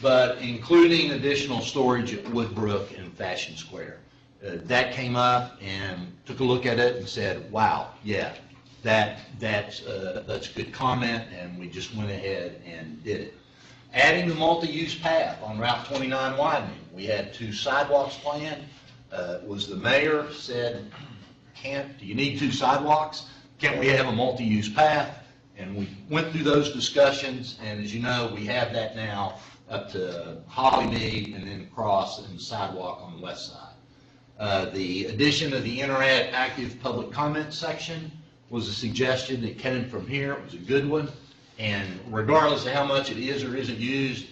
but including additional storage at Woodbrook and Fashion Square. That came up and took a look at it and said, wow, yeah, that's a good comment, and we just went ahead and did it. Adding the multi-use path on Route 29 widening. We had 2 sidewalks planned. Was the mayor said, do you need 2 sidewalks? Can't we have a multi-use path? And we went through those discussions, and as you know, we have that now up to Hollymead and then across and the sidewalk on the west side. The addition of the interactive public comment section was a suggestion that came from here. It was a good one, and regardless of how much it is or isn't used,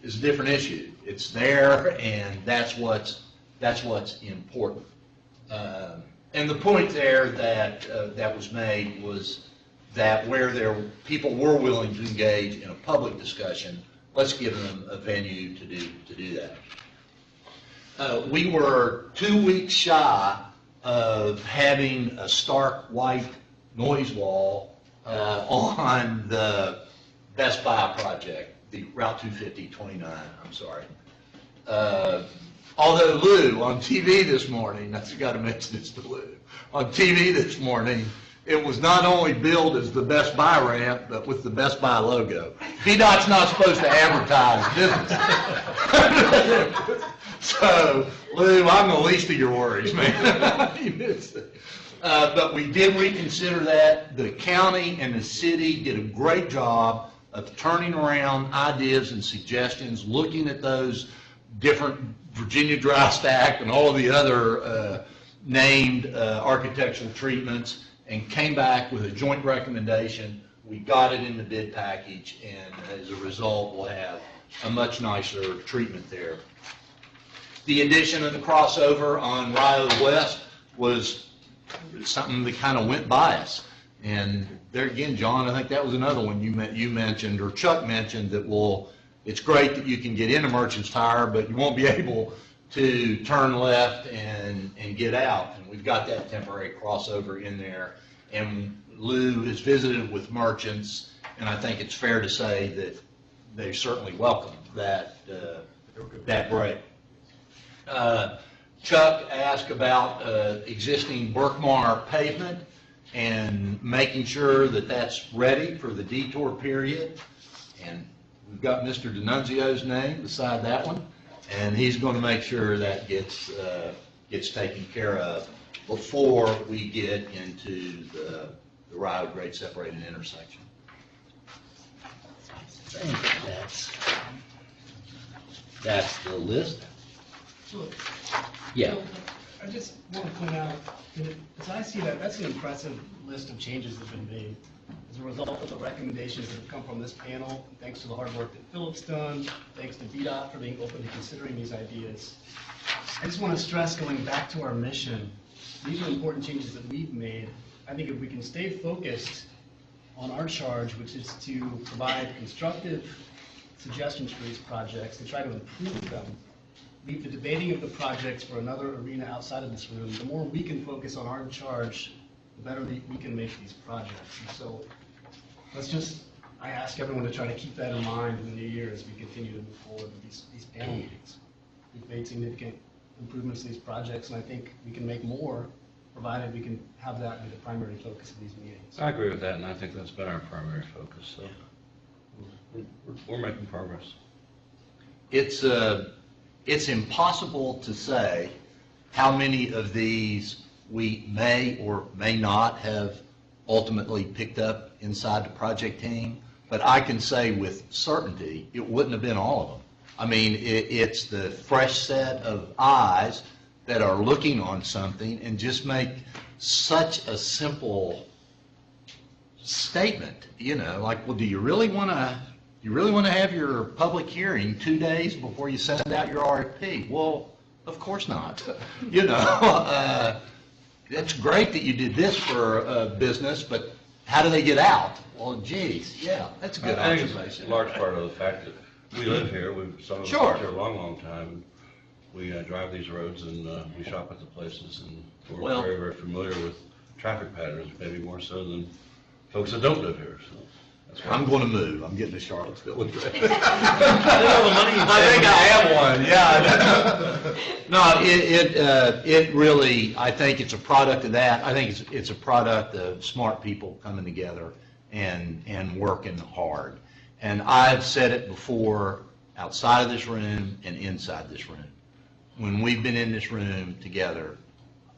is a different issue. It's there, and that's what's important. And the point there that was made was that where people were willing to engage in a public discussion, let's give them a venue to do that. We were 2 weeks shy of having a stark white noise wall on the Best Buy project, the Route 250-29, I'm sorry. Although Lou, on TV this morning, I've got to mention this to Lou, on TV this morning, it was not only billed as the Best Buy ramp, but with the Best Buy logo. VDOT's not supposed to advertise business. So, Lou, I'm the least of your worries, man. But we did reconsider that. The county and the city did a great job of turning around ideas and suggestions, looking at those different Virginia dry stack and all of the other named architectural treatments, and came back with a joint recommendation. We got it in the bid package, and as a result, we'll have a much nicer treatment there. The addition of the crossover on Rio West was something that kind of went by us. And there again, John, I think that was another one you mentioned, or Chuck mentioned, that it's great that you can get into Merchant's Tire, but you won't be able to turn left and get out. And we've got that temporary crossover in there. And Lou has visited with merchants, and I think it's fair to say that they certainly welcome that break. Chuck asked about existing Berkmar pavement and making sure that that's ready for the detour period. And we've got Mr. D'Annunzio's name beside that one, and he's going to make sure that gets taken care of before we get into the Rio grade separated intersection. I think that's the list. Sure. Yeah. So, I just want to point out that as I see that, that's an impressive list of changes that have been made as a result of the recommendations that have come from this panel, thanks to the hard work that Philip's done, thanks to VDOT for being open to considering these ideas. I just want to stress, going back to our mission, these are important changes that we've made. I think if we can stay focused on our charge, which is to provide constructive suggestions for these projects and try to improve them, leave the debating of the projects for another arena outside of this room, the more we can focus on our charge, the better we can make these projects. And so I ask everyone to try to keep that in mind in the new year as we continue to move forward with these panel meetings. We've made significant improvements to these projects, and I think we can make more, provided we can have that be the primary focus of these meetings. I agree with that, and I think that's been our primary focus, so we're making progress. It's impossible to say how many of these we may or may not have ultimately picked up inside the project team, but I can say with certainty it wouldn't have been all of them. I mean, it's the fresh set of eyes that are looking on something and just make such a simple statement, like, well, do you really want to have your public hearing 2 days before you send out your RFP? Well, of course not. It's great that you did this for a business, but how do they get out? Well, geez, yeah, that's a good I think observation. it's a large part of the fact that we live here. Some of us Sure. lived here a long, long time. We drive these roads and we shop at the places, and we're Well- very, very familiar with traffic patterns, maybe more so than folks that don't live here. So that's why. I'm going to move. I'm getting to Charlottesville. I think I have one, yeah. No, it really, I think it's a product of that. I think it's a product of smart people coming together and working hard. And I've said it before, outside of this room and inside this room. When we've been in this room together,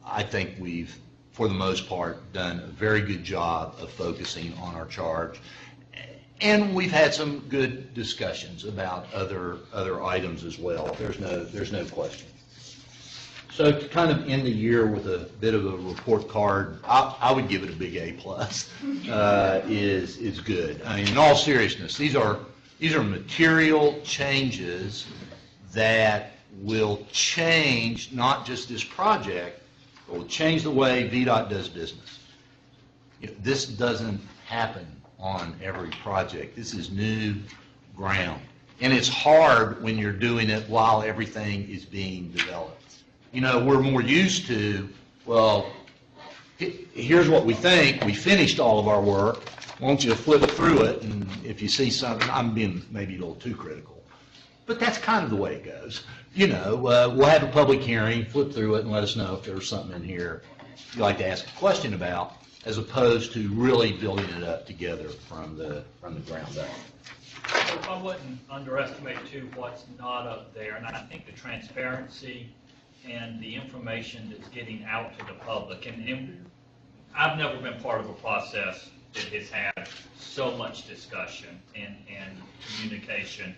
I think we've, for the most part, done a very good job of focusing on our charge. And we've had some good discussions about other items as well. There's no question. So to kind of end the year with a bit of a report card, I would give it a big A+. Is good. I mean, in all seriousness, these are material changes that will change not just this project, but will change the way VDOT does business. This doesn't happen on every project. This is new ground. And it's hard when you're doing it while everything is being developed. We're more used to, well, here's what we think, we finished all of our work, won't you flip through it, and if you see something, I'm being maybe a little too critical, but that's kind of the way it goes. We'll have a public hearing, flip through it, and let us know if there's something in here you'd like to ask a question about, as opposed to really building it up together from the ground up. I wouldn't underestimate, too, what's not up there, and I think the transparency and the information that's getting out to the public, and I've never been part of a process that has had so much discussion and communication,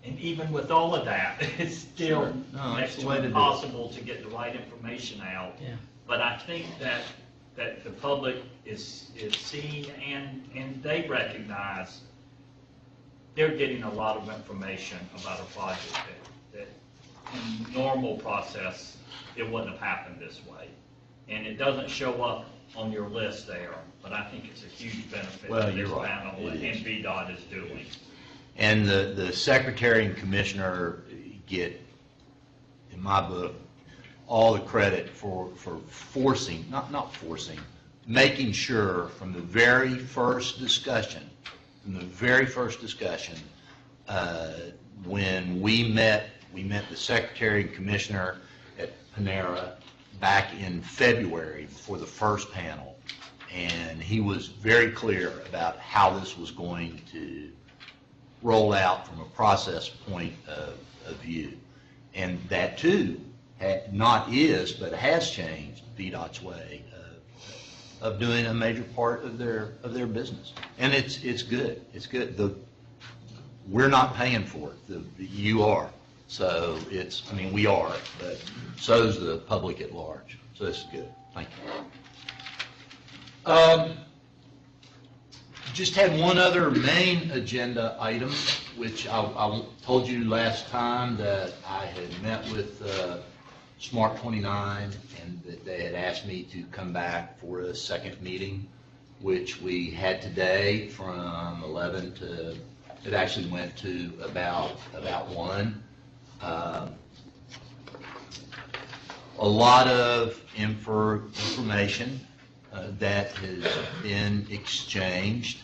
and even with all of that, it's still next to impossible to get the right information out. Yeah. But I think that the public is seeing and they recognize they're getting a lot of information about a project that in normal process, it wouldn't have happened this way. And it doesn't show up on your list there, but I think it's a huge benefit Well, that you're this right. panel It and is. VDOT is doing. And the secretary and commissioner get, in my book, all the credit for forcing, not forcing, making sure from the very first discussion, when we met the secretary and commissioner at Panera back in February for the first panel, and he was very clear about how this was going to roll out from a process point of view. And that too, but has changed VDOT's way of doing a major part of their business. And it's good, it's good. We're not paying for it, you are. So we are, but so's the public at large. So this is good, thank you. Just had one other main agenda item, which I told you last time that I had met with Smart 29 and that they had asked me to come back for a second meeting, which we had today from 11 to, it actually went to about 1. A lot of information that has been exchanged.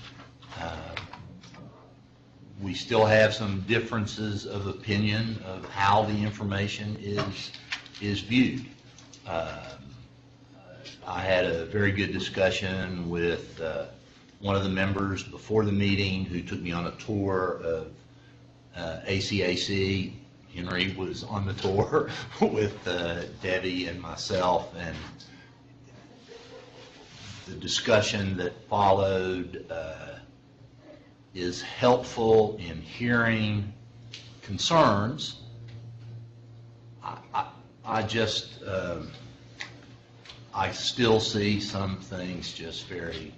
We still have some differences of opinion of how the information is viewed. I had a very good discussion with one of the members before the meeting who took me on a tour of ACAC. Henry was on the tour with Debbie and myself, and the discussion that followed is helpful in hearing concerns. I still see some things just very,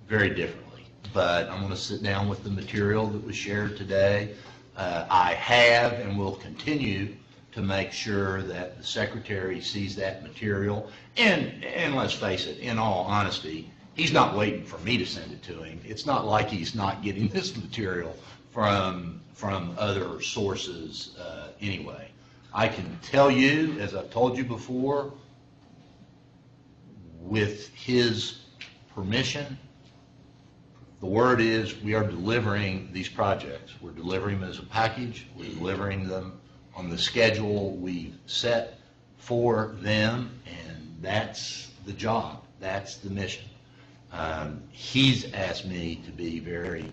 very differently. But I'm going to sit down with the material that was shared today. I have and will continue to make sure that the secretary sees that material. And let's face it, in all honesty, he's not waiting for me to send it to him. It's not like he's not getting this material from other sources anyway. I can tell you, as I've told you before, with his permission, the word is we are delivering these projects. We're delivering them as a package. We're delivering them on the schedule we've set for them, and that's the job. That's the mission. He's asked me to be very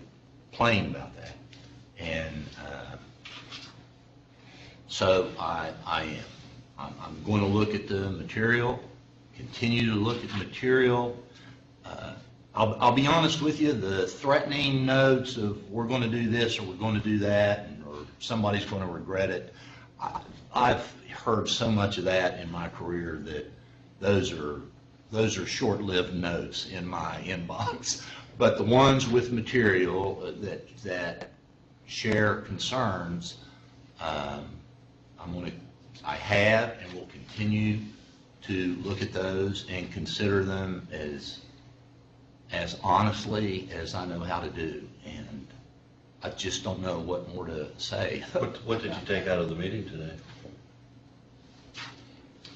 plain about that, and so I am. I'm going to look at the material, continue to look at the material. I'll be honest with you, the threatening notes of we're going to do this or we're going to do that, or somebody's going to regret it, I've heard so much of that in my career that those are short-lived notes in my inbox. But the ones with material that share concerns, I have and will continue to look at those and consider them as honestly as I know how to do. And I just don't know what more to say. What did you take out of the meeting today?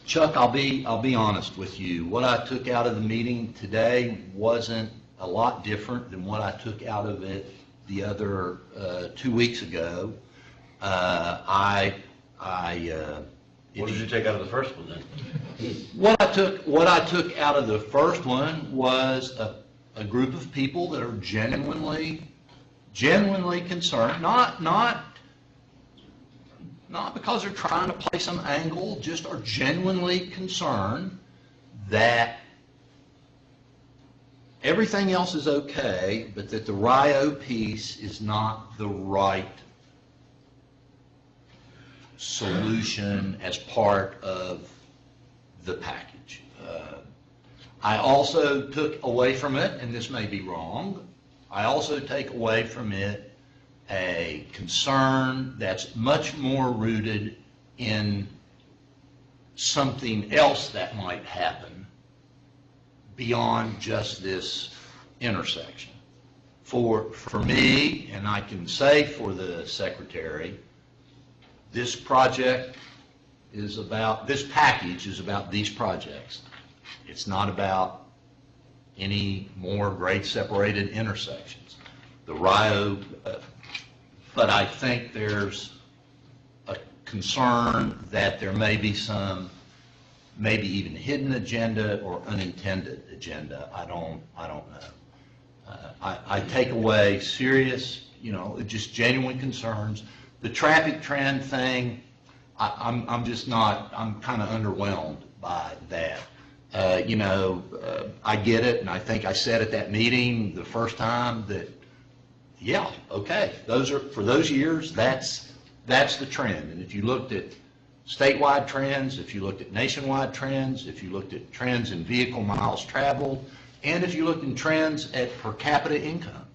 Chuck, I'll be honest with you. What I took out of the meeting today wasn't a lot different than what I took out of it the other 2 weeks ago. What did you take out of the first one then? What I took out of the first one was a group of people that are genuinely concerned, not because they're trying to play some angle, just are genuinely concerned that everything else is okay, but that the RIO piece is not the right solution as part of the package. I also took away from it, and this may be wrong, I also take away from it a concern that's much more rooted in something else that might happen beyond just this intersection. For me, and I can say for the secretary, this project is about, this package is about these projects. It's not about any more grade separated intersections. The RIO, but I think there's a concern that there may be some, maybe even hidden agenda or unintended agenda. I don't know. I take away serious, just genuine concerns. The traffic trend thing, I'm just not, I'm kind of underwhelmed by that. I get it, and I think I said at that meeting the first time that, yeah, okay, those are, for those years, that's the trend. And if you looked at statewide trends, if you looked at nationwide trends, if you looked at trends in vehicle miles traveled, and if you looked in trends at per capita income,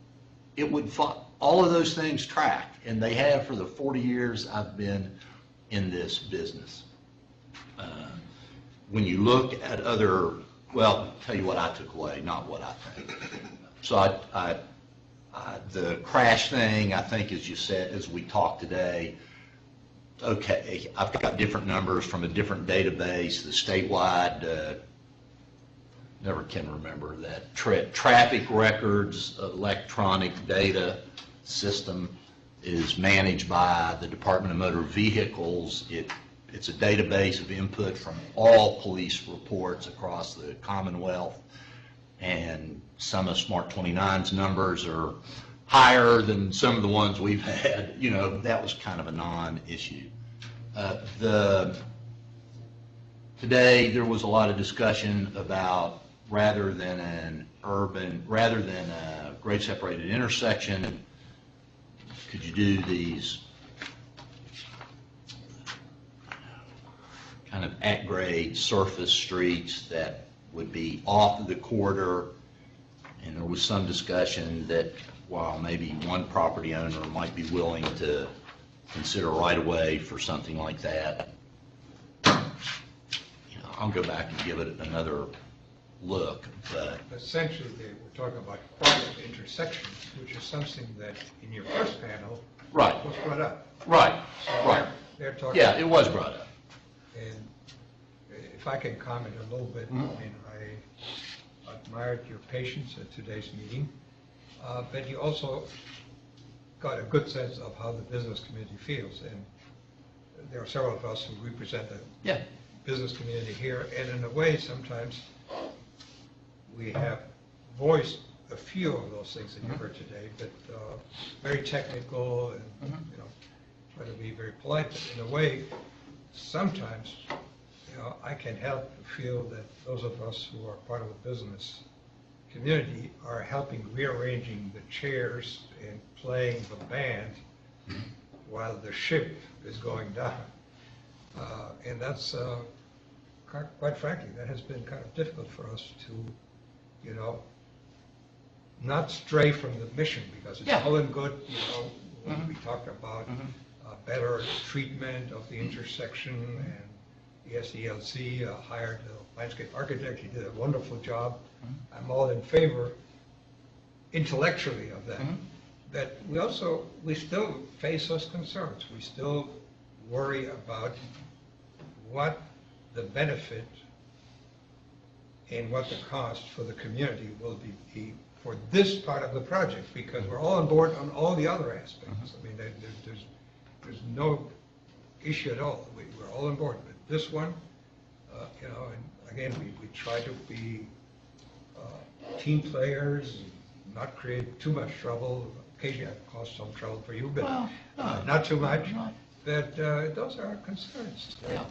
it would, all of those things track, and they have for the 40 years I've been in this business. When you look at other, well, I'll tell you what I took away, not what I think. So the crash thing, I think, as you said, as we talked today, okay, I've got different numbers from a different database, the statewide, never can remember that, traffic records electronic data system is managed by the Department of Motor Vehicles. It's a database of input from all police reports across the Commonwealth, and some of Smart 29's numbers are higher than some of the ones we've had. That was kind of a non-issue. Today there was a lot of discussion about rather than a grade separated intersection, could you do these kind of at-grade surface streets that would be off of the corridor? And there was some discussion that while maybe one property owner might be willing to consider right-of-way for something like that, I'll go back and give it another look. But essentially, we're talking about private intersections, which is something that in your first panel right was brought up. Right, so right. They're talking. Yeah, it was brought up. And if I can comment a little bit, Mm-hmm. I mean, I admired your patience at today's meeting, but you also got a good sense of how the business community feels. And there are several of us who represent the business community here, and in a way, sometimes we have voiced a few of those things that you heard today, but very technical and try to be very polite. But in a way, sometimes I can help feel that those of us who are part of the business community are helping rearranging the chairs and playing the band while the ship is going down. And that's, quite frankly, that has been kind of difficult for us to, not stray from the mission, because it's all in good, when we talked about better treatment of the intersection, and the SELC hired a landscape architect. He did a wonderful job. I'm all in favor intellectually of that. But we still face those concerns. We still worry about what the benefit and what the cost for the community will be for this part of the project, because we're all on board on all the other aspects. I mean, there's no issue at all. We're all on board. But this one, and again, we try to be team players, not create too much trouble. Occasionally I've caused some trouble for you, but not too much. But those are our concerns. That,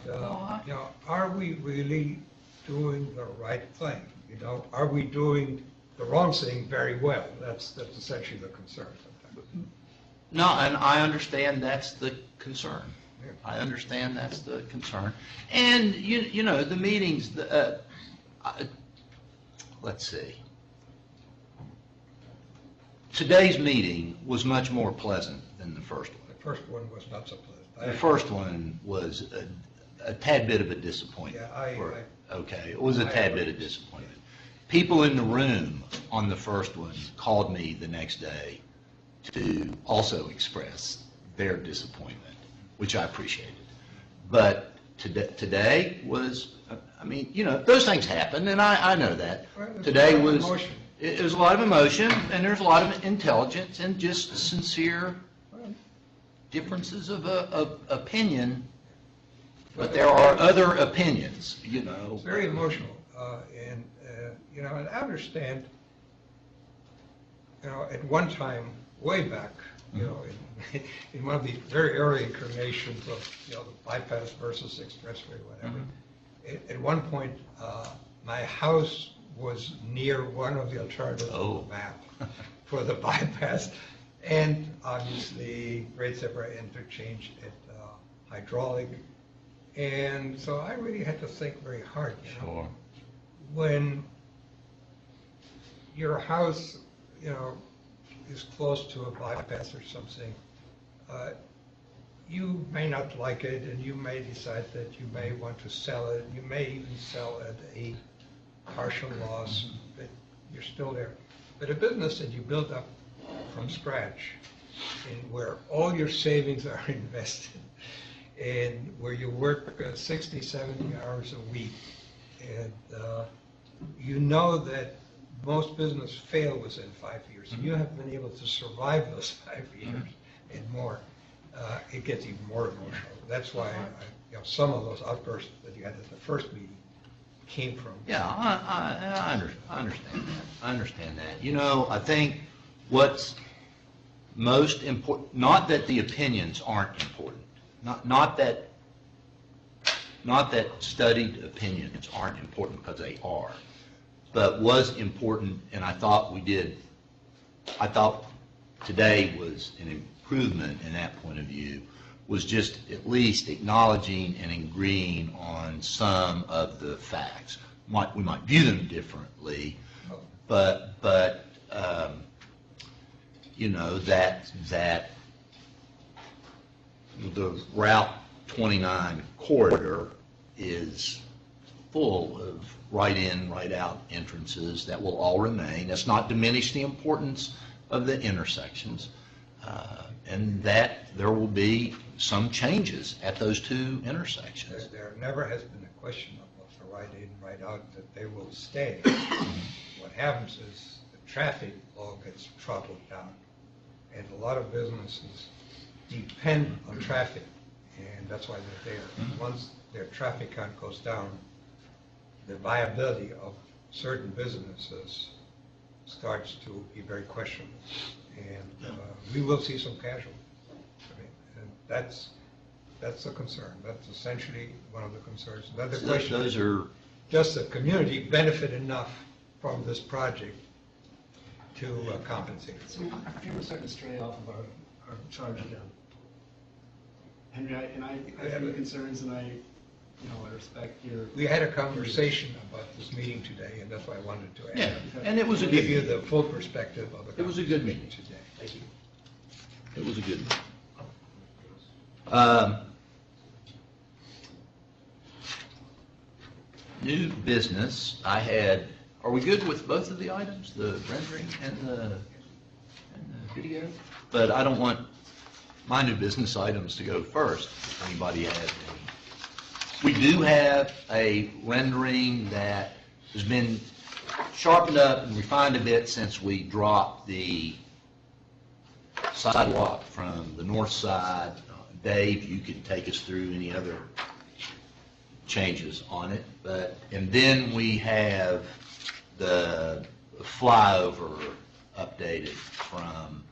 are we really doing the right thing? Are we doing the wrong thing very well? That's essentially the concern sometimes. No, and I understand that's the concern. I understand that's the concern. And, the meetings, let's see. Today's meeting was much more pleasant than the first one. The first one was not so pleasant. The first one was a tad bit of a disappointment. Yeah, Okay, it was a tad bit of disappointment. People in the room on the first one called me the next day to also express their disappointment, which I appreciated. But today was, I mean, you know, those things happen, and I know that. Today was, it was a lot of emotion, and there's a lot of intelligence, and just sincere differences of opinion, but there are other opinions, you know. It's very emotional, and, you know, and I understand, you know, at one time, way back, you know, in one of the very early incarnations of, you know, the bypass versus expressway, whatever, at one point, my house was near one of the alternatives on the map for the bypass, and obviously, grade separate interchange at hydraulic. And so I really had to think very hard, you know. Sure. When your house, you know, is close to a bypass or something, you may not like it, and you may decide that you may want to sell it. You may even sell at a partial loss, but you're still there. But a business that you build up from scratch, and where all your savings are invested, and where you work 60, 70 hours a week, and you know that most businesses fail within 5 years, and you have been able to survive those 5 years and more, it gets even more emotional. That's why you know, some of those outbursts that you had at the first meeting came from. Yeah, I understand that. I understand that. You know, I think what's most important, not that the opinions aren't important, not that studied opinions aren't important, because they are, but was important, and I thought today was an improvement in that point of view, was just at least acknowledging and agreeing on some of the facts. We might view them differently, but you know, that the Route 29 corridor is full of right-in, right-out entrances that will all remain. That's not diminish the importance of the intersections, and that there will be some changes at those two intersections. There never has been a question of the right-in, right-out, that they will stay. What happens is the traffic all gets throttled down, and a lot of businesses depend on traffic, and that's why they're there. Once their traffic count goes down, the viability of certain businesses starts to be very questionable, and we will see some casualties. I mean, and that's a concern. That's essentially one of the concerns. Another question those are does the community benefit enough from this project to compensate? So if you were starting to stray off of our charge again, Henry, I have your concerns, and I respect your. We had a conversation about this meeting today, and that's why I wanted to add. Yeah, and it was a give good you the full perspective of the. It was a good meeting today. Thank you. It was a good meeting. New business, I had, are we good with both of the items, the rendering and the video? But I don't want my new business items to go first, if anybody has any. We do have a rendering that has been sharpened up and refined a bit since we dropped the sidewalk from the north side. Dave, you could take us through any other changes on it. And then we have the flyover updated from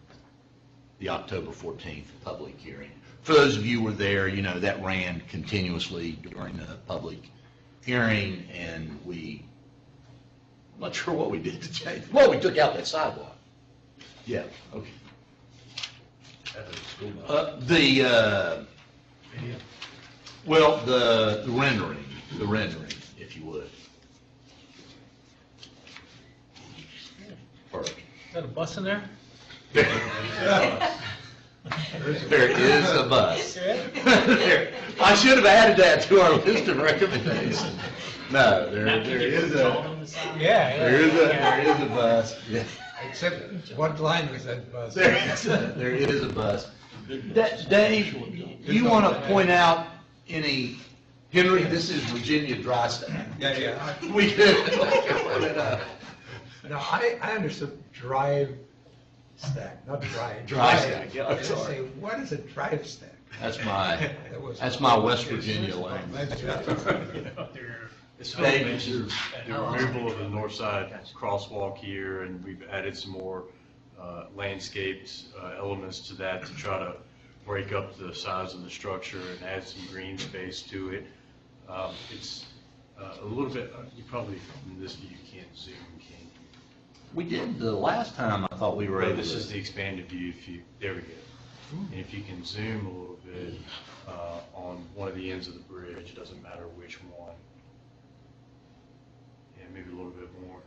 the October 14th public hearing. For those of you who were there, you know, that ran continuously during the public hearing, and I'm not sure what we did to change. Well, we took out that sidewalk. Yeah, okay. The rendering, if you would. First. Is that a bus in there? There is a bus. I should have added that to our list of recommendations. No, there is there is a bus. Yeah. Except, what line was that bus? There is a bus. Dave, you want to point out any, Henry, this is Virginia dry stack. Yeah. We did. No, I understood drive stack, not drive. Dry stack, yeah, I'm I sorry. say, what is a drive stack? That's my West Virginia language. The removal of the north side crosswalk here, and we've added some more landscaped elements to that to try to break up the size of the structure and add some green space to it. It's a little bit, you probably, from this view, can't zoom, can you? We did the last time, I thought we were able to. This is the expanded view, if you, there we go. And if you can zoom a little bit on one of the ends of the bridge, doesn't matter which one. Yeah, maybe a little bit more.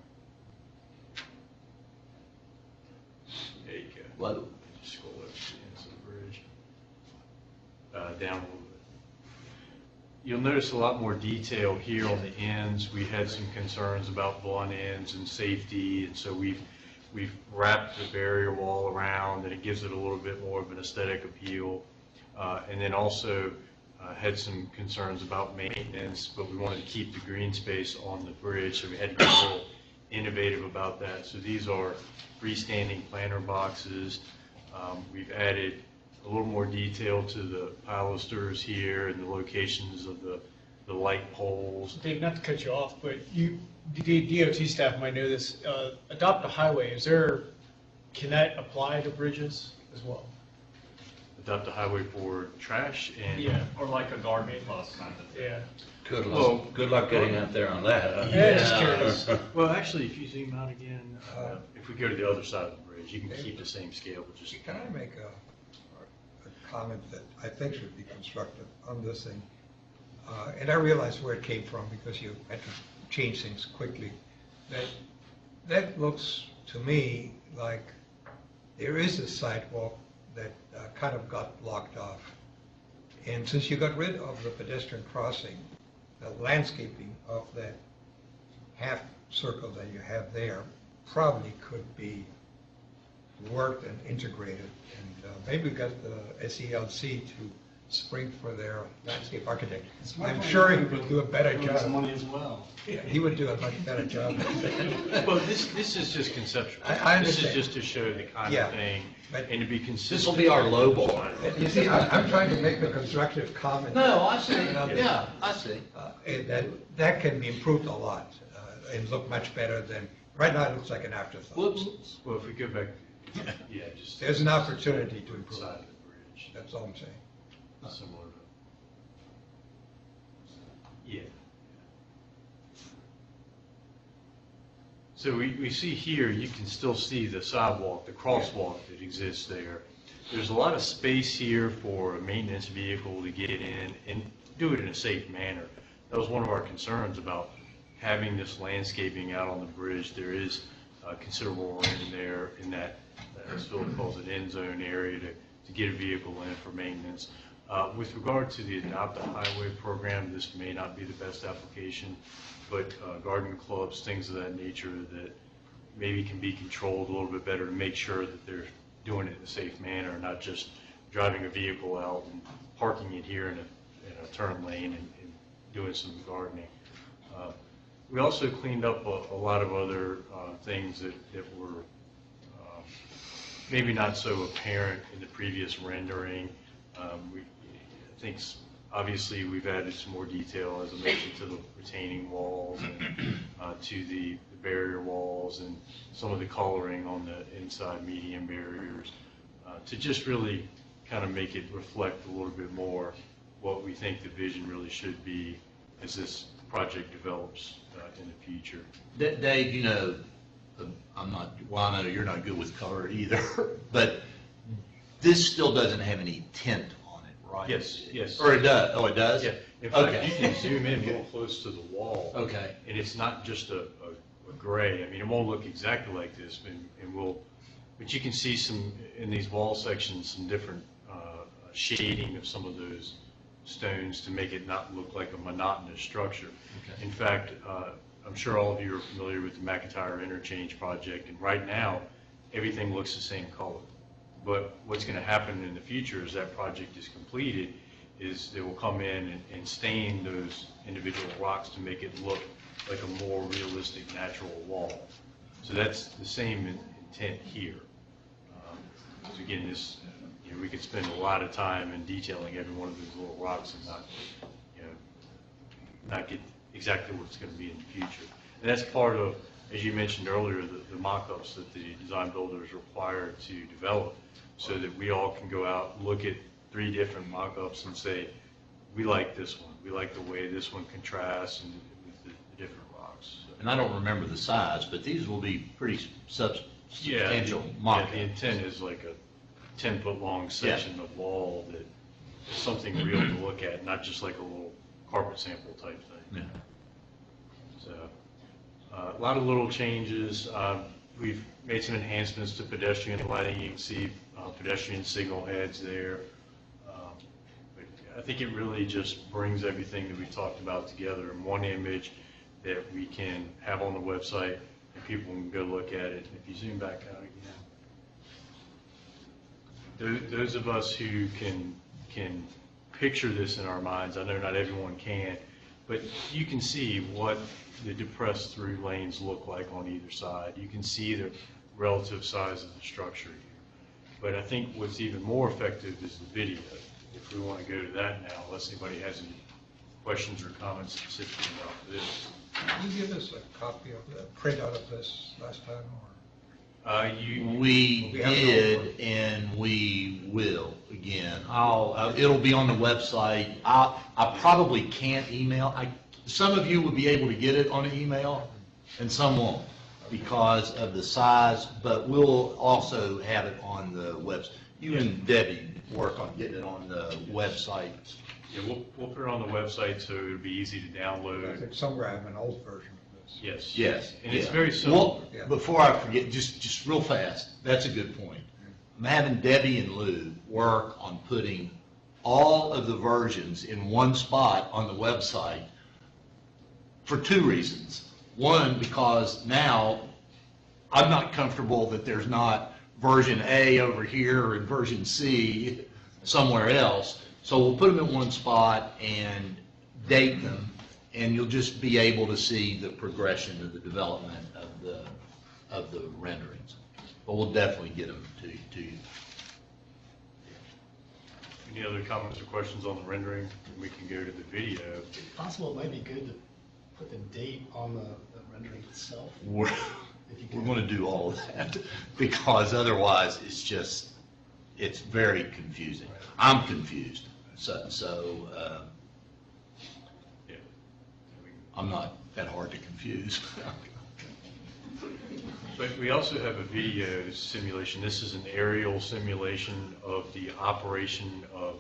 There you go. Well, Just scroll over to the ends of the bridge. Down a little bit. You'll notice a lot more detail here on the ends. We had some concerns about blunt ends and safety, and so we've wrapped the barrier wall around, and it gives it a little bit more of an aesthetic appeal. And then also had some concerns about maintenance, but we wanted to keep the green space on the bridge, so we had to get a little innovative about that. So these are freestanding planter boxes. We've added a little more detail to the pilasters here and the locations of the light poles. Dave, not to cut you off, but the DOT staff might know this. Adopt a highway, can that apply to bridges as well? Adopt a highway for trash and. Yeah. Or like a garden club kind of thing. Yeah. Good luck getting out there on that. Yeah, just curious. Well, actually, if you zoom out again, if we go to the other side of the bridge, you can keep the same scale, but just. Can I make a comment that I think should be constructive on this thing? And I realize where it came from because you had to change things quickly. That looks to me like there is a sidewalk that kind of got blocked off. And since you got rid of the pedestrian crossing, the landscaping of that half circle that you have there probably could be worked and integrated. And maybe we got the SELC to spring for their landscape architect. I'm sure he would do a better job. Some money as well. Yeah, he would do a much better job. Well, this is just conceptual. I This understand. is just to show the kind Yeah, of thing but- and to be consistent. This will be our low ball. You see, I'm trying to make a constructive comment. No, I see. Yeah, I see. And that can be improved a lot and look much better than, right now it looks like an afterthought. Whoops. Well, if we go back, yeah, just. There's an opportunity to improve. Side of the bridge, That's all I'm saying. similar to. Yeah. So we see here, you can still see the sidewalk, the crosswalk that exists there. There's a lot of space here for a maintenance vehicle to get in and do it in a safe manner. That was one of our concerns about having this landscaping out on the bridge. There is considerable room there in that, as Philip calls it, end zone area to get a vehicle in for maintenance. With regard to the Adopt a Highway program, this may not be the best application, but garden clubs, things of that nature that maybe can be controlled a little bit better to make sure that they're doing it in a safe manner, not just driving a vehicle out and parking it here in a turn lane and doing some gardening. We also cleaned up a lot of other things that were maybe not so apparent in the previous rendering. I think obviously we've added some more detail, as I mentioned, to the retaining walls and to the barrier walls and some of the coloring on the inside median barriers to just really kind of make it reflect a little bit more what we think the vision really should be as this project develops in the future. Dave, you know, I know you're not good with color either, but this still doesn't have any tint on it, right? Yes. Or it does? Oh, it does? Yeah. In fact, Okay. you can zoom in real close to the wall. Okay. And it's not just a gray. I mean, it won't look exactly like this, but you can see some, in these wall sections, some different shading of some of those stones to make it not look like a monotonous structure. In fact, I'm sure all of you are familiar with the McIntyre Interchange project, and right now, everything looks the same color. But what's going to happen in the future as that project is completed is they will come in and stain those individual rocks to make it look like a more realistic natural wall. So that's the same intent here. So again, this, we could spend a lot of time in detailing every one of these little rocks and not get exactly what it's going to be in the future. And that's part of, as you mentioned earlier, the mock-ups that the design builder is required to develop, so that we all can go out, look at 3 different mock-ups and say, we like this one. We like the way this one contrasts and with the different rocks. So. And I don't remember the size, but these will be pretty substantial mock-ups. The intent is like a 10-foot long section of wall that is something real to look at, not just like a little carpet sample type thing. Yeah. So a lot of little changes. We've made some enhancements to pedestrian lighting. You can see pedestrian signal heads there. But I think it really just brings everything that we talked about together in one image that we can have on the website, and people can go look at it. If you zoom back out again, those of us who can picture this in our minds, I know not everyone can, but you can see what the depressed through lanes look like on either side. You can see the relative size of the structure here. But I think what's even more effective is the video. If we want to go to that now, unless anybody has any questions or comments specifically about this. Can you give us a copy of the printout of this last time? We did, and we will again. It'll be on the website. I probably can't email. Some of you will be able to get it on an email, and some won't because of the size. But we'll also have it on the website. You and Debbie work on getting it on the website. Yeah, we'll put it on the website so it'll be easy to download. I think somewhere I have an old version of this. Yes. Yes. And it's very simple. Well, before I forget, just real fast, that's a good point. I'm having Debbie and Lou work on putting all of the versions in one spot on the website for 2 reasons. One, because now I'm not comfortable that there's not version A over here and version C somewhere else. So we'll put them in one spot and date them, and you'll just be able to see the progression of the development of the renderings. But we'll definitely get them to you. Any other comments or questions on the rendering? We can go to the video. If possible, it might be good to put the date on the rendering itself. We're going to do all of that because otherwise it's very confusing. I'm confused. Yeah. I'm not that hard to confuse. But we also have a video simulation. This is an aerial simulation of the operation of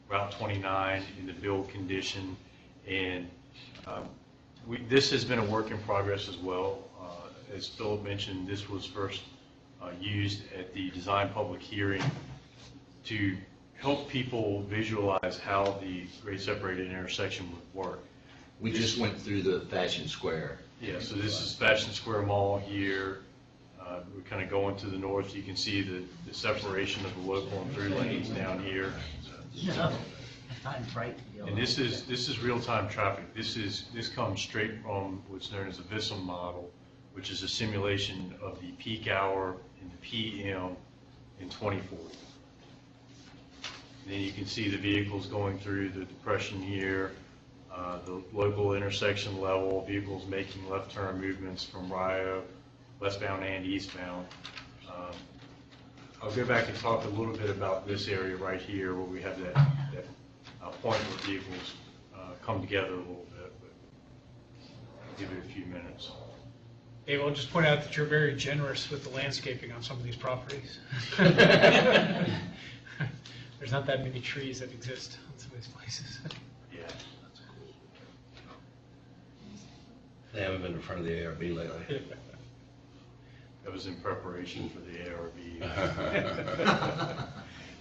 Route 29 in the build condition. And this has been a work in progress as well. As Philip mentioned, this was first used at the design public hearing to help people visualize how the grade separated intersection would work. We just went through the Fashion Square. Yeah, so this is Fashion Square Mall here. We're kind of going to the north. You can see the separation of the local and through lanes down here. And this is real-time traffic. This comes straight from what's known as a VISM model, which is a simulation of the peak hour and the PM in 2040. Then you can see the vehicles going through the depression here, the local intersection level, vehicles making left turn movements from Rio, westbound and eastbound. I'll go back and talk a little bit about this area right here where we have that point where vehicles come together a little bit, but I'll give it a few minutes. Dave, I'll just point out that you're very generous with the landscaping on some of these properties. There's not that many trees that exist on some of these places. Yeah, that's cool. They haven't been in front of the ARB lately. That was in preparation for the ARB.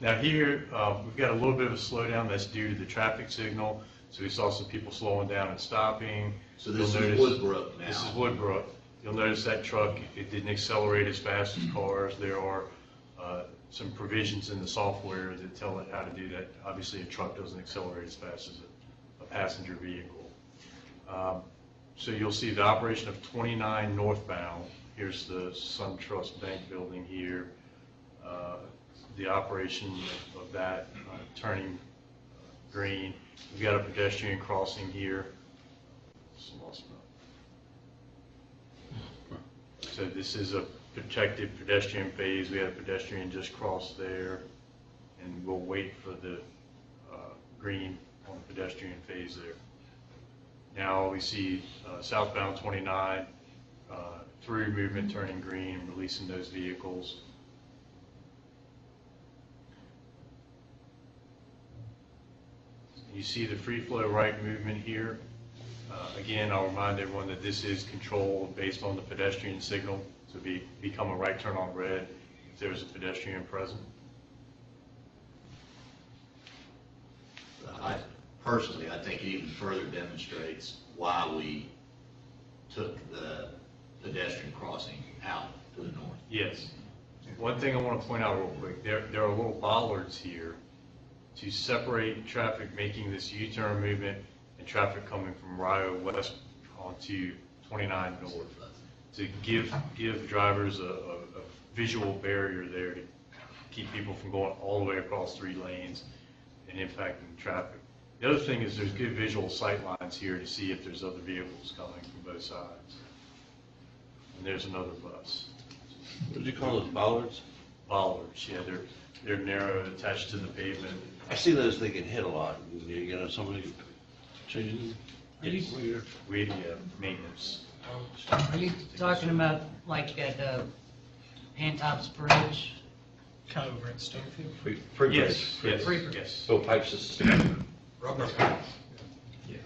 Now here, we've got a little bit of a slowdown. That's due to the traffic signal. So we saw some people slowing down and stopping. So this You'll is notice- Woodbrook now. This is Woodbrook. You'll notice that truck, it didn't accelerate as fast as cars. There are some provisions in the software that tell it how to do that. Obviously, a truck doesn't accelerate as fast as a passenger vehicle. So you'll see the operation of 29 northbound. Here's the SunTrust Bank building here. The operation of that turning green. We've got a pedestrian crossing here. So this is a protected pedestrian phase. We had a pedestrian just cross there, and we'll wait for the green on the pedestrian phase there. Now we see southbound 29 through movement turning green, releasing those vehicles. You see the free flow right movement here. Again, I'll remind everyone that this is controlled based on the pedestrian signal. So become a right turn on red if there's a pedestrian present. Personally, I think it even further demonstrates why we took the pedestrian crossing out to the north. Yes. One thing I want to point out real quick, there are little bollards here to separate traffic making this U-turn movement and traffic coming from Rio West onto 29 North, to give drivers a visual barrier there to keep people from going all the way across 3 lanes and impacting traffic. The other thing is there's good visual sight lines here to see if there's other vehicles coming from both sides. And there's another bus. What did you call those, bollards? Bollards, yeah, they're narrow, attached to the pavement. I see those, they get hit a lot. You know, somebody changing. We maintenance. Are you talking about like at Pantops Bridge? Kind of over at Stonefield. Free Yes, bridge. yes, Free bridge. yes. Bill Pipes system. Rubber. Yeah.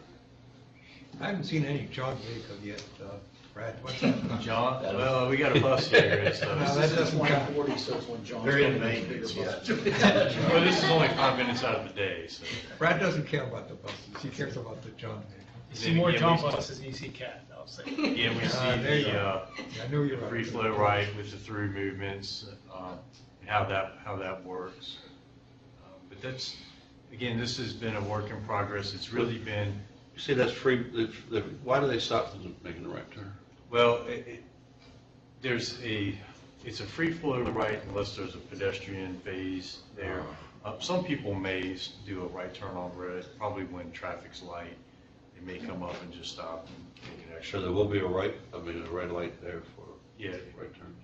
I haven't seen any John vehicle yet, Brad, what's that? John, well, we got a bus here and stuff. No, that doesn't count. 40, so it's when John's. They're in got a maintenance, bigger yeah. bus. Well, this is only 5 minutes out of the day, so. Brad doesn't care about the buses, he cares about the John vehicle. You see more Yeah, John we- buses than you see Cat, I'll say. Yeah, we There you see go. I knew you the were free right. flow right with the through movements, and how that works. But that's, again, this has been a work in progress. It's really been, You see, that's free, why do they stop from making the right turn? well, it's a free flow right unless there's a pedestrian phase there. Some people may do a right turn on red, probably when traffic's light. They may come up and just stop and take an So extra. there will be a red light there for Yeah. right turn.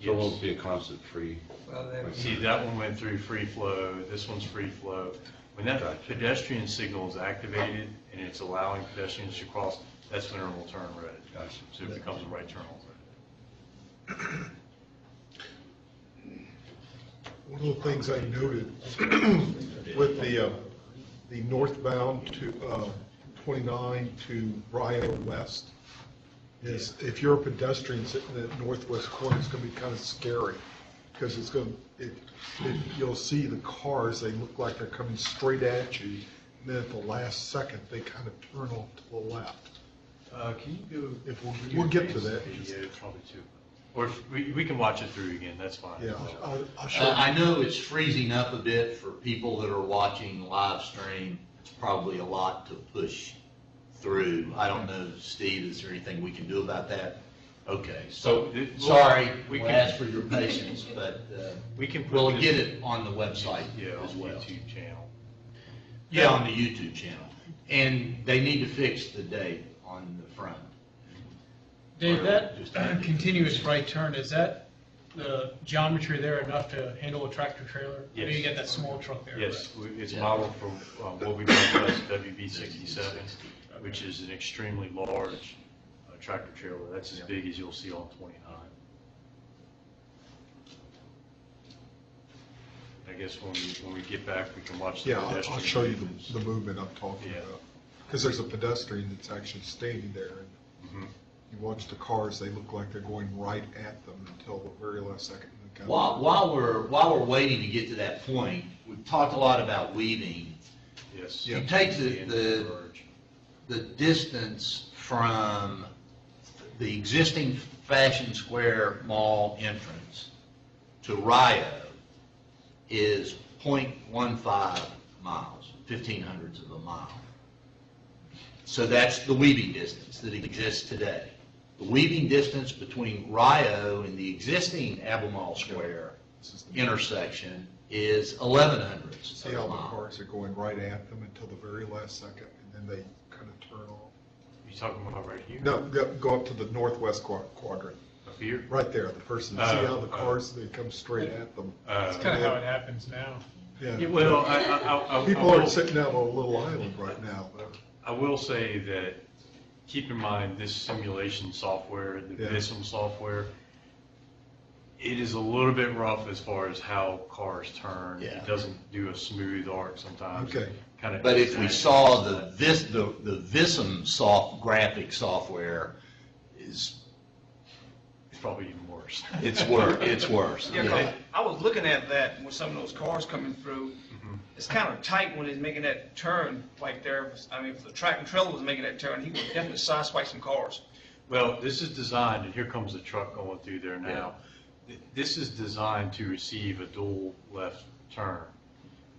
So it won't be a constant free. Well, then, See, that one went through free flow, this one's free flow. When that Gotcha. pedestrian signal is activated and it's allowing pedestrians to cross, that's when it will turn red. Gotcha. So it becomes a right turn on red. One of the things I noted with the northbound to 29 to Rio West is if you're a pedestrian sitting in that northwest corner, it's going to be kind of scary because it's going to, you'll see the cars, they look like they're coming straight at you, and then at the last second, they kind of turn off to the left. Can you go? If we'll get to that. Video, probably too. Or if we can watch it through again, that's fine. Yeah, I'll show you. I know it's freezing up a bit for people that are watching live stream. It's probably a lot to push through. I don't know, Steve, is there anything we can do about that? Okay, so, sorry, we we'll can- ask for your patience, but We can put we'll this- get it on the website Yeah, on as the well. YouTube channel. Yeah, on the YouTube channel. And they need to fix the date on the front. Dave, that Just- continuous right turn, is that the geometry there enough to handle a tractor trailer? I know Yes. you get that small truck there. Yes, right? it's modeled from what we call as WB67, which is an extremely large tractor trailer. That's as big as you'll see on 29. I guess when we get back, we can watch the Yeah, pedestrian. I'll show you movements. the movement I'm talking Yeah. about. Because there's a pedestrian that's actually standing there. Mhm. You watch the cars, they look like they're going right at them until the very last second. While we're waiting to get to that point, we've talked a lot about weaving. Yes. You take the distance from the existing Fashion Square Mall entrance to Rio is 0.15 miles, 0.15 of a mile. So that's the weaving distance that exists today. The weaving distance between Rio and the existing Albemarle Square intersection is 0.11 See how the cars are going right at them until the very last second, and then they kind of turn off. You talking about right here? No, go up to the northwest quadrant. Up here? Right there, the person, see how the cars, they come straight at them. That's kind of how it happens now. Yeah. Well, People are sitting out on a little island right now. I will say that, keep in mind, this simulation software, the VISM software, it is a little bit rough as far as how cars turn. Yeah. It doesn't do a smooth arc sometimes. Okay. But if we saw the VISM graphic software is it's probably even worse. It's worse. Yeah, 'cause I was looking at that with some of those cars coming through. It's kind of tight when he's making that turn like there. I mean, if the track and trailer was making that turn, he would definitely sideswipe some cars. Well, this is designed, and here comes the truck going through there now. This is designed to receive a dual left turn.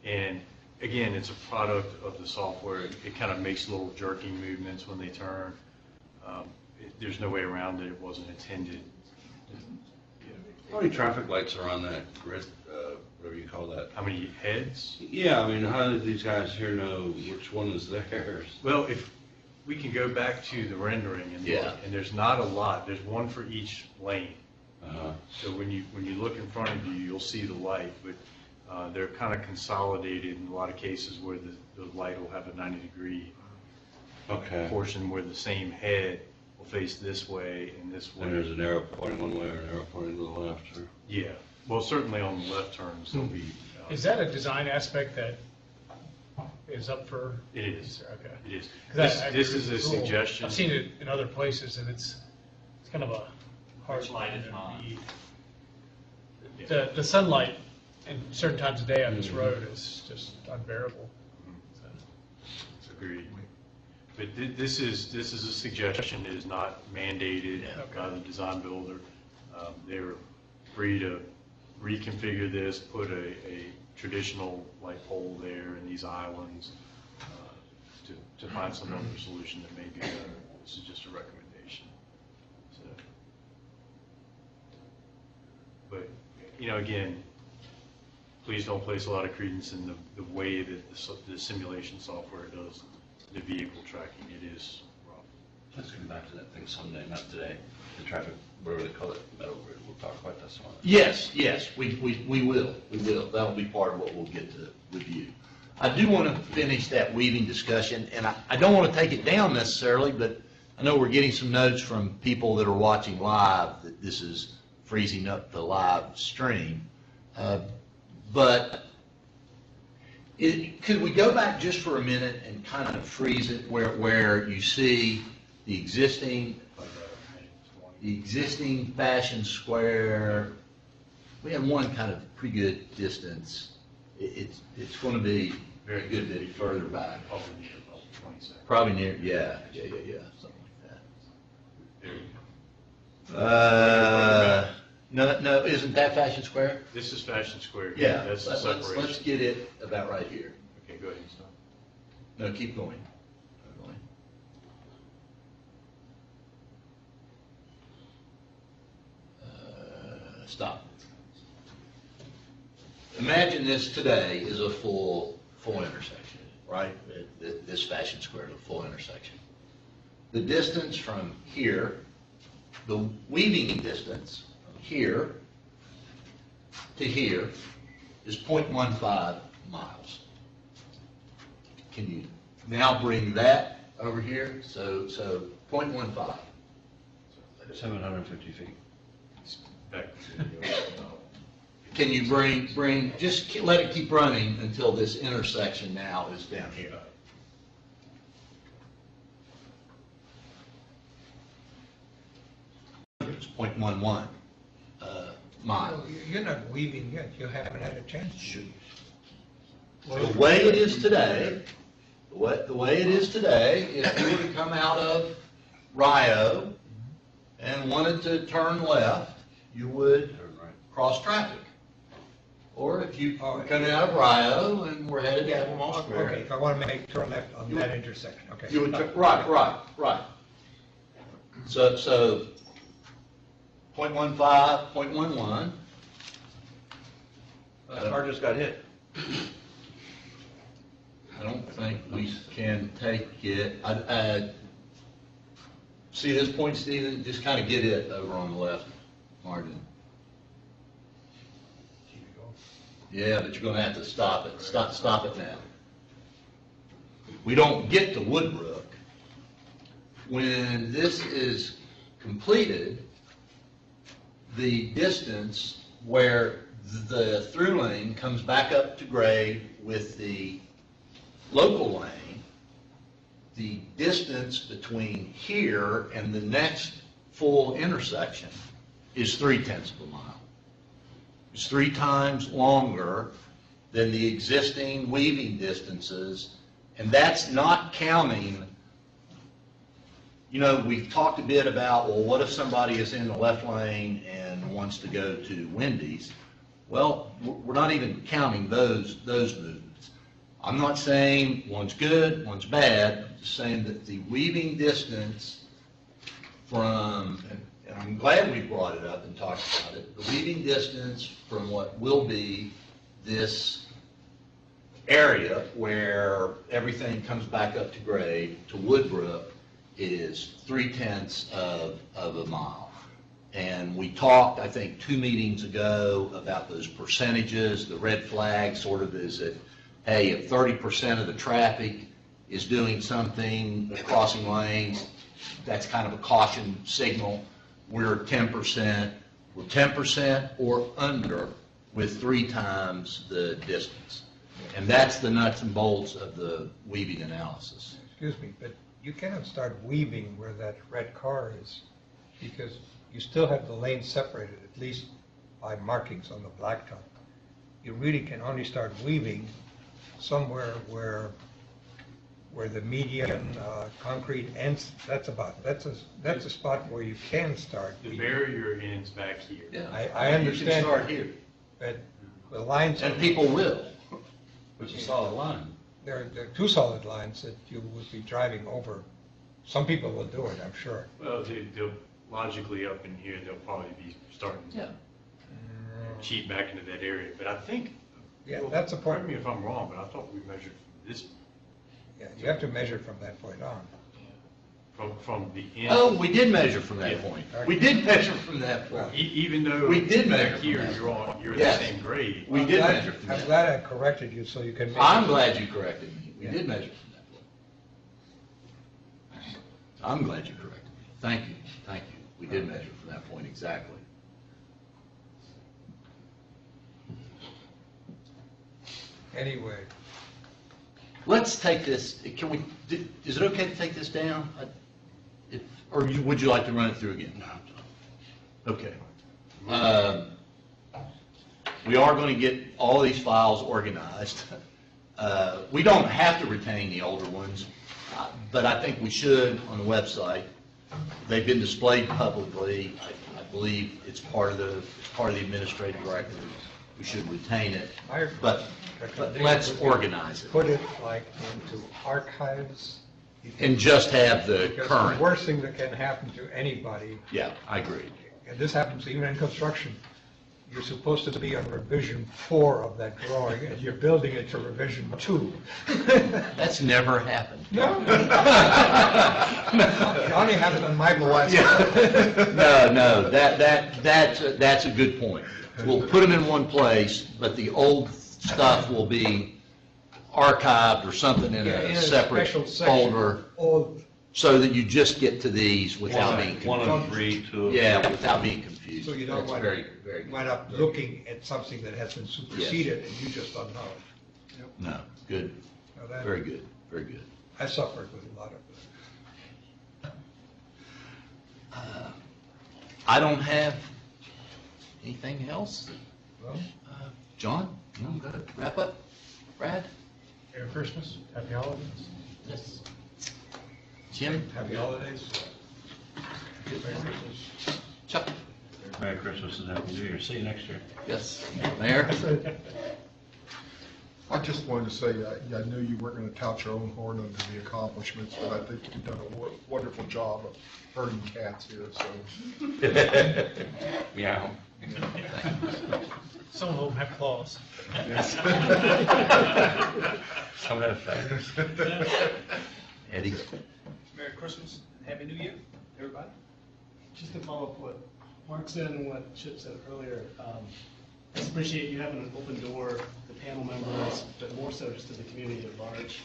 And again, it's a product of the software. It kind of makes little jerking movements when they turn. There's no way around it. It wasn't intended. How many traffic lights are on that grid, whatever you call that? How many heads? Yeah, I mean, how do these guys here know which one is theirs? Well, if we can go back to the rendering and look, and there's not a lot. There's one for each lane. So when you look in front of you, you'll see the light, but they're kind of consolidated in a lot of cases where the light will have a 90-degree portion where the same head will face this way and this way. And there's an arrow pointing one way or an arrow pointing to the left, or? Yeah, well, certainly on the left turns, there'll be. Is that a design aspect that is up for? It is. Okay. It is. 'Cause This is a cool. suggestion. I've seen it in other places, and it's kind of a hard. Which light is on? The sunlight in certain times of day on this road is just unbearable. Agreed. But this is a suggestion. It is not mandated by the design builder. They're free to reconfigure this, put a traditional light pole there in these islands to find some other solution that may be better. This is just a recommendation. So, but again, please don't place a lot of credence in the way that the simulation software does the vehicle tracking. It is rough. Let's come back to that thing someday, not today. The traffic, whatever they call it, metal grid, we'll talk about that some other time. Yes, we will. That'll be part of what we'll get to review. I do want to finish that weaving discussion, and I don't want to take it down necessarily, but I know we're getting some notes from people that are watching live that this is freezing up the live stream. But could we go back just for a minute and kind of freeze it where you see the existing Fashion Square? We have one kind of pretty good distance. It's going to be very good bit further back. Probably near, yeah, something like that. No, isn't that Fashion Square? This is Fashion Square. Yeah, That's the separation. let's get it about right here. Okay, go ahead and stop. No, keep going. Stop. Imagine this today is a full intersection, right? This Fashion Square is a full intersection. The distance from here, the weaving distance from here to here is 0.15 miles. Can you now bring that over here? So 0.15. 750 feet. Back. Can you bring, just let it keep running until this intersection now is down here. was 0.11 mile. You're not weaving yet, you haven't had a chance to shoot. The way it is today, the way it is today, if you were to come out of Rio and wanted to turn left, you would cross traffic. Or if you come out of Rio and we're headed to Albemarle Square. Okay, if I want to make a turn left on that intersection, okay. You would, right. So 0.15, 0.11. That car just got hit. I don't think we can take it. See this point, Stephen? Just kind of get it over on the left margin. Yeah, but you're going to have to stop it. Stop it now. We don't get to Woodbrook. When this is completed, the distance where the through lane comes back up to grade with the local lane, the distance between here and the next full intersection is 0.3 of a mile. It's 3 times longer than the existing weaving distances, and that's not counting. You know, we've talked a bit about, well, what if somebody is in the left lane and wants to go to Wendy's? Well, we're not even counting those movements. I'm not saying one's good, one's bad. I'm just saying that the weaving distance from, and I'm glad we brought it up and talked about it, the weaving distance from what will be this area where everything comes back up to grade to Woodbrook is 0.3 of a mile. And we talked, I think, 2 meetings ago about those percentages. The red flag sort of is that, hey, if 30% of the traffic is doing something, crossing lanes, that's kind of a caution signal. We're 10%. We're 10% or under with 3 times the distance. And that's the nuts and bolts of the weaving analysis. Excuse me, but you cannot start weaving where that red car is, because you still have the lane separated, at least by markings on the blacktop. You really can only start weaving somewhere where the median concrete ends. That's a spot where you can start. The barrier ends back here. Yeah, I understand. You can start here. But the lines. And people will. It's a solid line. There are 2 solid lines that you would be driving over. Some people will do it, I'm sure. Well, they'll logically up in here, they'll probably be starting to cheat back into that area. But I think, Yeah, that's a point. correct me if I'm wrong, but I thought we measured from this, Yeah, you have to measure from that point on. from the end. Oh, we did measure from that Yeah. point. We did measure from that point. Even though We did measure back from here, that. you're in Yes. the same grade. We did measure from I'm that. glad I corrected you so you can measure. I'm glad you corrected me. We Yeah. did measure from that point. I'm glad you corrected me. Thank you. We did measure from that point exactly. Anyway, Let's take this, can we, is it okay to take this down? Or would you like to run it through again? No. Okay. We are going to get all these files organized. We don't have to retain the older ones, but I think we should on the website. They've been displayed publicly. I believe it's part of the administrative record. We should retain it, but let's organize it. put it like into archives. And just have the Because current. the worst thing that can happen to anybody, Yeah, I agree. and this happens even in construction, you're supposed to be on revision 4 of that drawing, and you're building it to revision 2. That's never happened. No? It only happened on my blast. No, that's a good point. We'll put them in one place, but the old stuff will be archived or something in a separate special section. folder, All so that you just get to these without being One confused. of 3, 2 of Yeah, without being confused. So you don't That's wind very, very good. wind up looking at something that has been superseded, and you just don't know it. No, good, Now that- very good, very good. I suffered with a lot of that. I don't have anything else. Well, John, you want to wrap up? Brad? Merry Christmas, happy holidays. Yes. Jim? happy holidays. Chuck? Merry Christmas and Happy New Year. See you next year. Yes. Mayor? I just wanted to say, I knew you weren't going to tout your own horn under the accomplishments, but I think you've done a wonderful job of herding cats here, so. Meow. Some of them have claws. Some have fangs. Eddie? Merry Christmas and Happy New Year, everybody. Just to follow up what Mark said and what Chip said earlier, I just appreciate you having an open door, the panel members, but more so just to the community at large,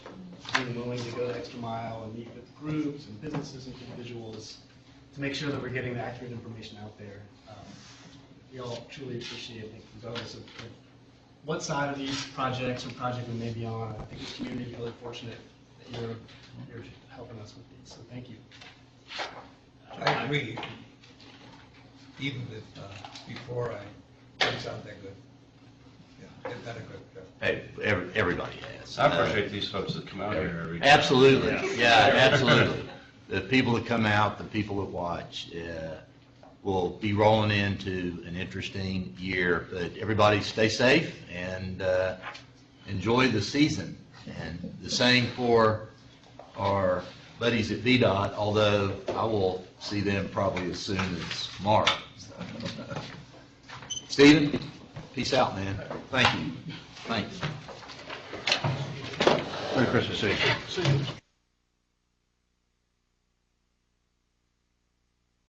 being willing to go the extra mile and meet with groups and businesses and individuals to make sure that we're getting the accurate information out there. We all truly appreciate it, regardless of what side of these projects or project we may be on. I think this community is really fortunate that you're helping us with these, so thank you. I agree. Even if, before I did something good, yeah, they've done a good job. Hey, everybody has. I appreciate these folks that come out here every day. Absolutely, yeah, absolutely. The people that come out, the people that watch, will be rolling into an interesting year. But everybody stay safe and enjoy the season. And the same for our buddies at VDOT, although I will see them probably as soon as tomorrow. Stephen, peace out, man. Thank you. Thanks. Merry Christmas, see you.